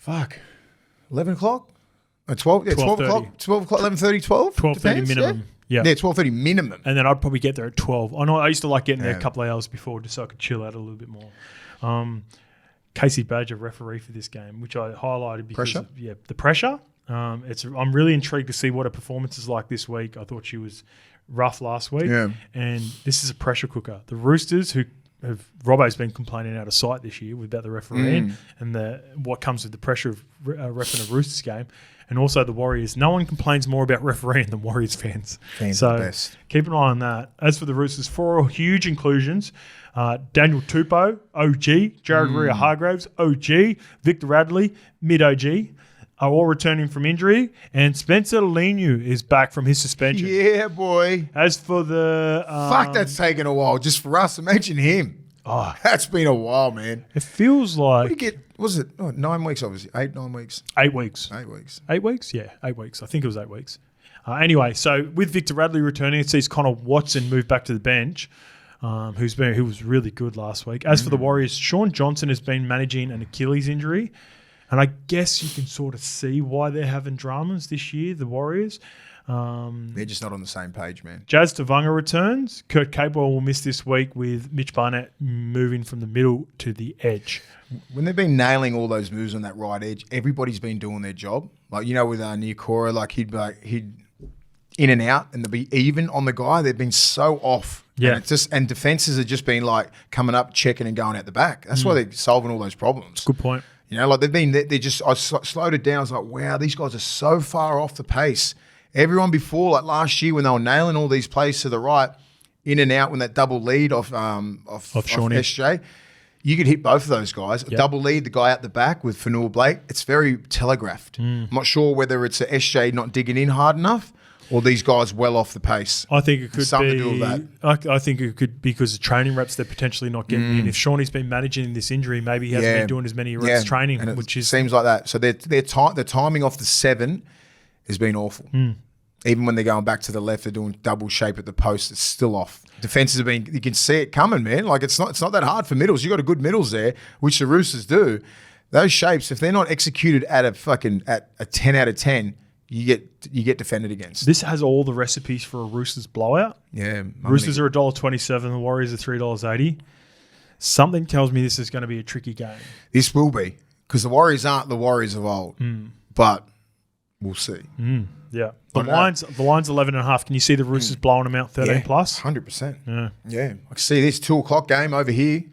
11 o'clock? 12? Yeah, 12 o'clock. 12 o'clock, 11:30, 12? 12:30 minimum. Yeah. Yeah, 12:30 minimum. And then I'd probably get there at 12. I know I used to like getting there a couple of hours before just so I could chill out a little bit more. Casey Badger, referee for this game, which I highlighted because of, the pressure. I'm really intrigued to see what her performance is like this week. I thought she was rough last week. Yeah. And this is a pressure cooker. The Roosters, Robbo's been complaining out of sight this year about the refereeing and what comes with the pressure of reffing a Roosters game. And also the Warriors. No one complains more about refereeing than Warriors fans. So the best. Keep an eye on that. As for the Roosters, 4 huge inclusions. Daniel Tupou, OG. Jared Rea-Hargraves, OG. Victor Radley, mid-OG, are all returning from injury. And Spencer Leniu is back from his suspension. Yeah, boy. As for the... Fuck, that's taken a while just for us. Imagine him. Oh, that's been a while, man. It feels like... What did you get? Was it 9 weeks, obviously? 9 weeks? 8 weeks. 8 weeks. 8 weeks? Yeah, 8 weeks. I think it was 8 weeks. Anyway, so with Victor Radley returning, it sees Connor Watson move back to the bench, who was really good last week. As for the Warriors, Sean Johnson has been managing an Achilles injury, and I guess you can sort of see why they're having dramas this year, the Warriors. They're just not on the same page, man. Jazz Tavanga returns. Kurt Capewell will miss this week with Mitch Barnett moving from the middle to the edge. When they've been nailing all those moves on that right edge, everybody's been doing their job. Like, with Niokora, he'd in and out and they'll be even on the guy. They've been so off. Yeah. And defenses have just been coming up, checking and going out the back. That's why they're solving all those problems. Good point. I slowed it down. I was like, wow, these guys are so far off the pace. Everyone before, last year when they were nailing all these plays to the right, in and out when that double lead off SJ, you could hit both of those guys. Yep. Double lead, the guy out the back with Fanua Blake. It's very telegraphed. I'm not sure whether it's a SJ not digging in hard enough or these guys well off the pace. I think it could something be to do with that. I think it could be because of training reps they're potentially not getting in. If Shawnee's been managing this injury, maybe he hasn't been doing as many reps training, and seems like that. So their timing off the 7 has been awful. Even when they're going back to the left, they're doing double shape at the post. It's still off. Defenses have been, you can see it coming, man. Like it's not that hard for middles. You got a good middles there, which the Roosters do. Those shapes, if they're not executed at a 10 out of 10, you get defended against. This has all the recipes for a Roosters blowout. Yeah. Roosters are $1.27. The Warriors are $3.80. Something tells me this is going to be a tricky game. This will be, because the Warriors aren't the Warriors of old. But we'll see. Yeah. The line's 11.5. Can you see the Roosters blowing them out 13 plus? 100%. Yeah. I can see this 2 o'clock game over here.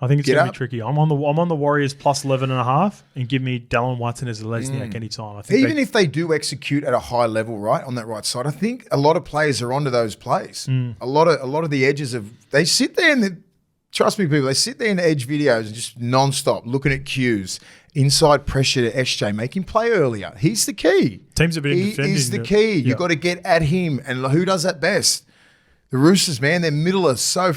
I think it's going to be tricky. I'm on the Warriors plus 11.5 and give me Dallin Watson as a Lesniak anytime. I think even if they do execute at a high level, right, on that right side, I think a lot of players are onto those plays. A lot of the edges they sit there and trust me, people, they sit there in the edge videos and just non-stop looking at cues, inside pressure to SJ, make him play earlier. He's the key. Teams have been defending. He is the key. You've got to get at him. And who does that best? The Roosters, man, their middle are so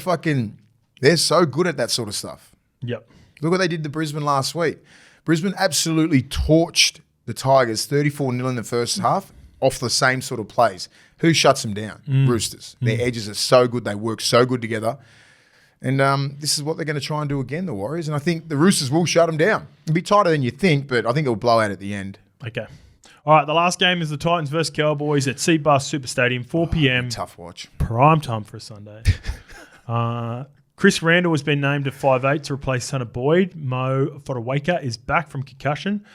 they're so good at that sort of stuff. Yep. Look what they did to Brisbane last week. Brisbane absolutely torched the Tigers 34-0 in the first half off the same sort of plays. Who shuts them down? Roosters. Their edges are so good. They work so good together. And this is what they're going to try and do again, the Warriors. And I think the Roosters will shut them down. It'll be tighter than you think, but I think it'll blow out at the end. Okay. All right, the last game is the Titans versus Cowboys at Seabus Super Stadium, 4 p.m. Tough watch. Prime time for a Sunday. Chris Randall has been named at 5'8" to replace Hunter Boyd. Mo Fodawaker is back from concussion,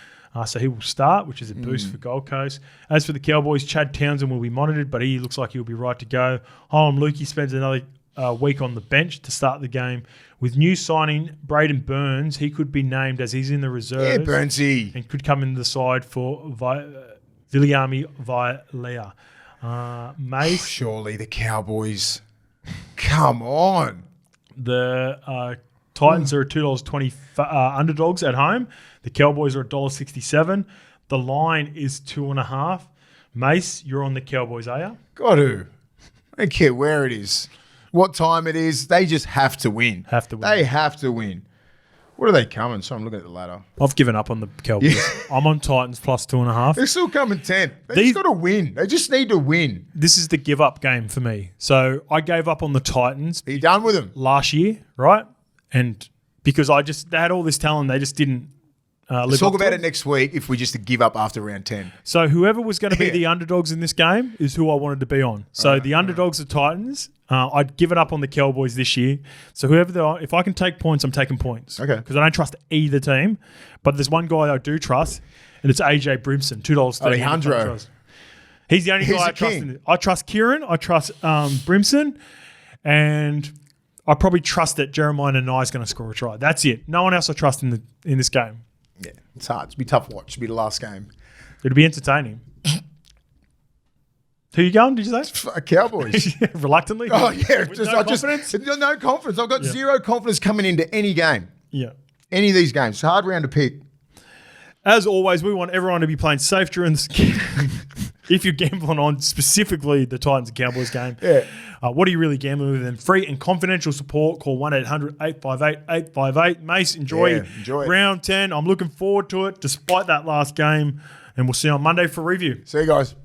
so he will start, which is a boost for Gold Coast. As for the Cowboys, Chad Townsend will be monitored, but he looks like he'll be right to go. Holland Lukey spends another week on the bench to start the game. With new signing Braden Burns, he could be named as he's in the reserves. Yeah, Burnsy. And could come into the side for Viliami Vailea. Mace. Surely the Cowboys. Come on. The Titans are $2.20 underdogs at home. The Cowboys are $1.67. The line is 2.5. Mace, you're on the Cowboys, are you? Got to. I don't care where it is, what time it is. They just have to win. They have to win. What are they coming? So I'm looking at the ladder. I've given up on the Cowboys. I'm on Titans plus 2.5. They're still coming 10. They just got to win. They just need to win. This is the give up game for me. So I gave up on the Titans. Are you done with them? Last year, right? And because they had all this talent, they just didn't live Let's talk up to about it next week if we just give up after round 10. So whoever was going to be the underdogs in this game is who I wanted to be on. So the underdogs are Titans. I'd given up on the Cowboys this year. So whoever they are, if I can take points, I'm taking points. Okay. Because I don't trust either team. But there's one guy I do trust, and it's AJ Brimson, $2.30. Alejandro. He's the only guy I trust. I trust Kieran. I trust Brimson. And I probably trust that Jeremiah Nanai is going to score a try. That's it. No one else I trust in this game. Yeah, it's hard. It'll be a tough watch. It'll be the last game. It'll be entertaining. Who you going, did you say? Cowboys. Reluctantly? Oh, yeah. No confidence? No confidence. I've got zero confidence coming into any game. Yeah. Any of these games. It's a hard round to pick. As always, we want everyone to be playing safe during this game. If you're gambling on specifically the Titans and Cowboys game, what are you really gambling with? And free and confidential support, call 1-800-858-858. Mace, enjoy round 10. I'm looking forward to it despite that last game. And we'll see you on Monday for review. See you guys.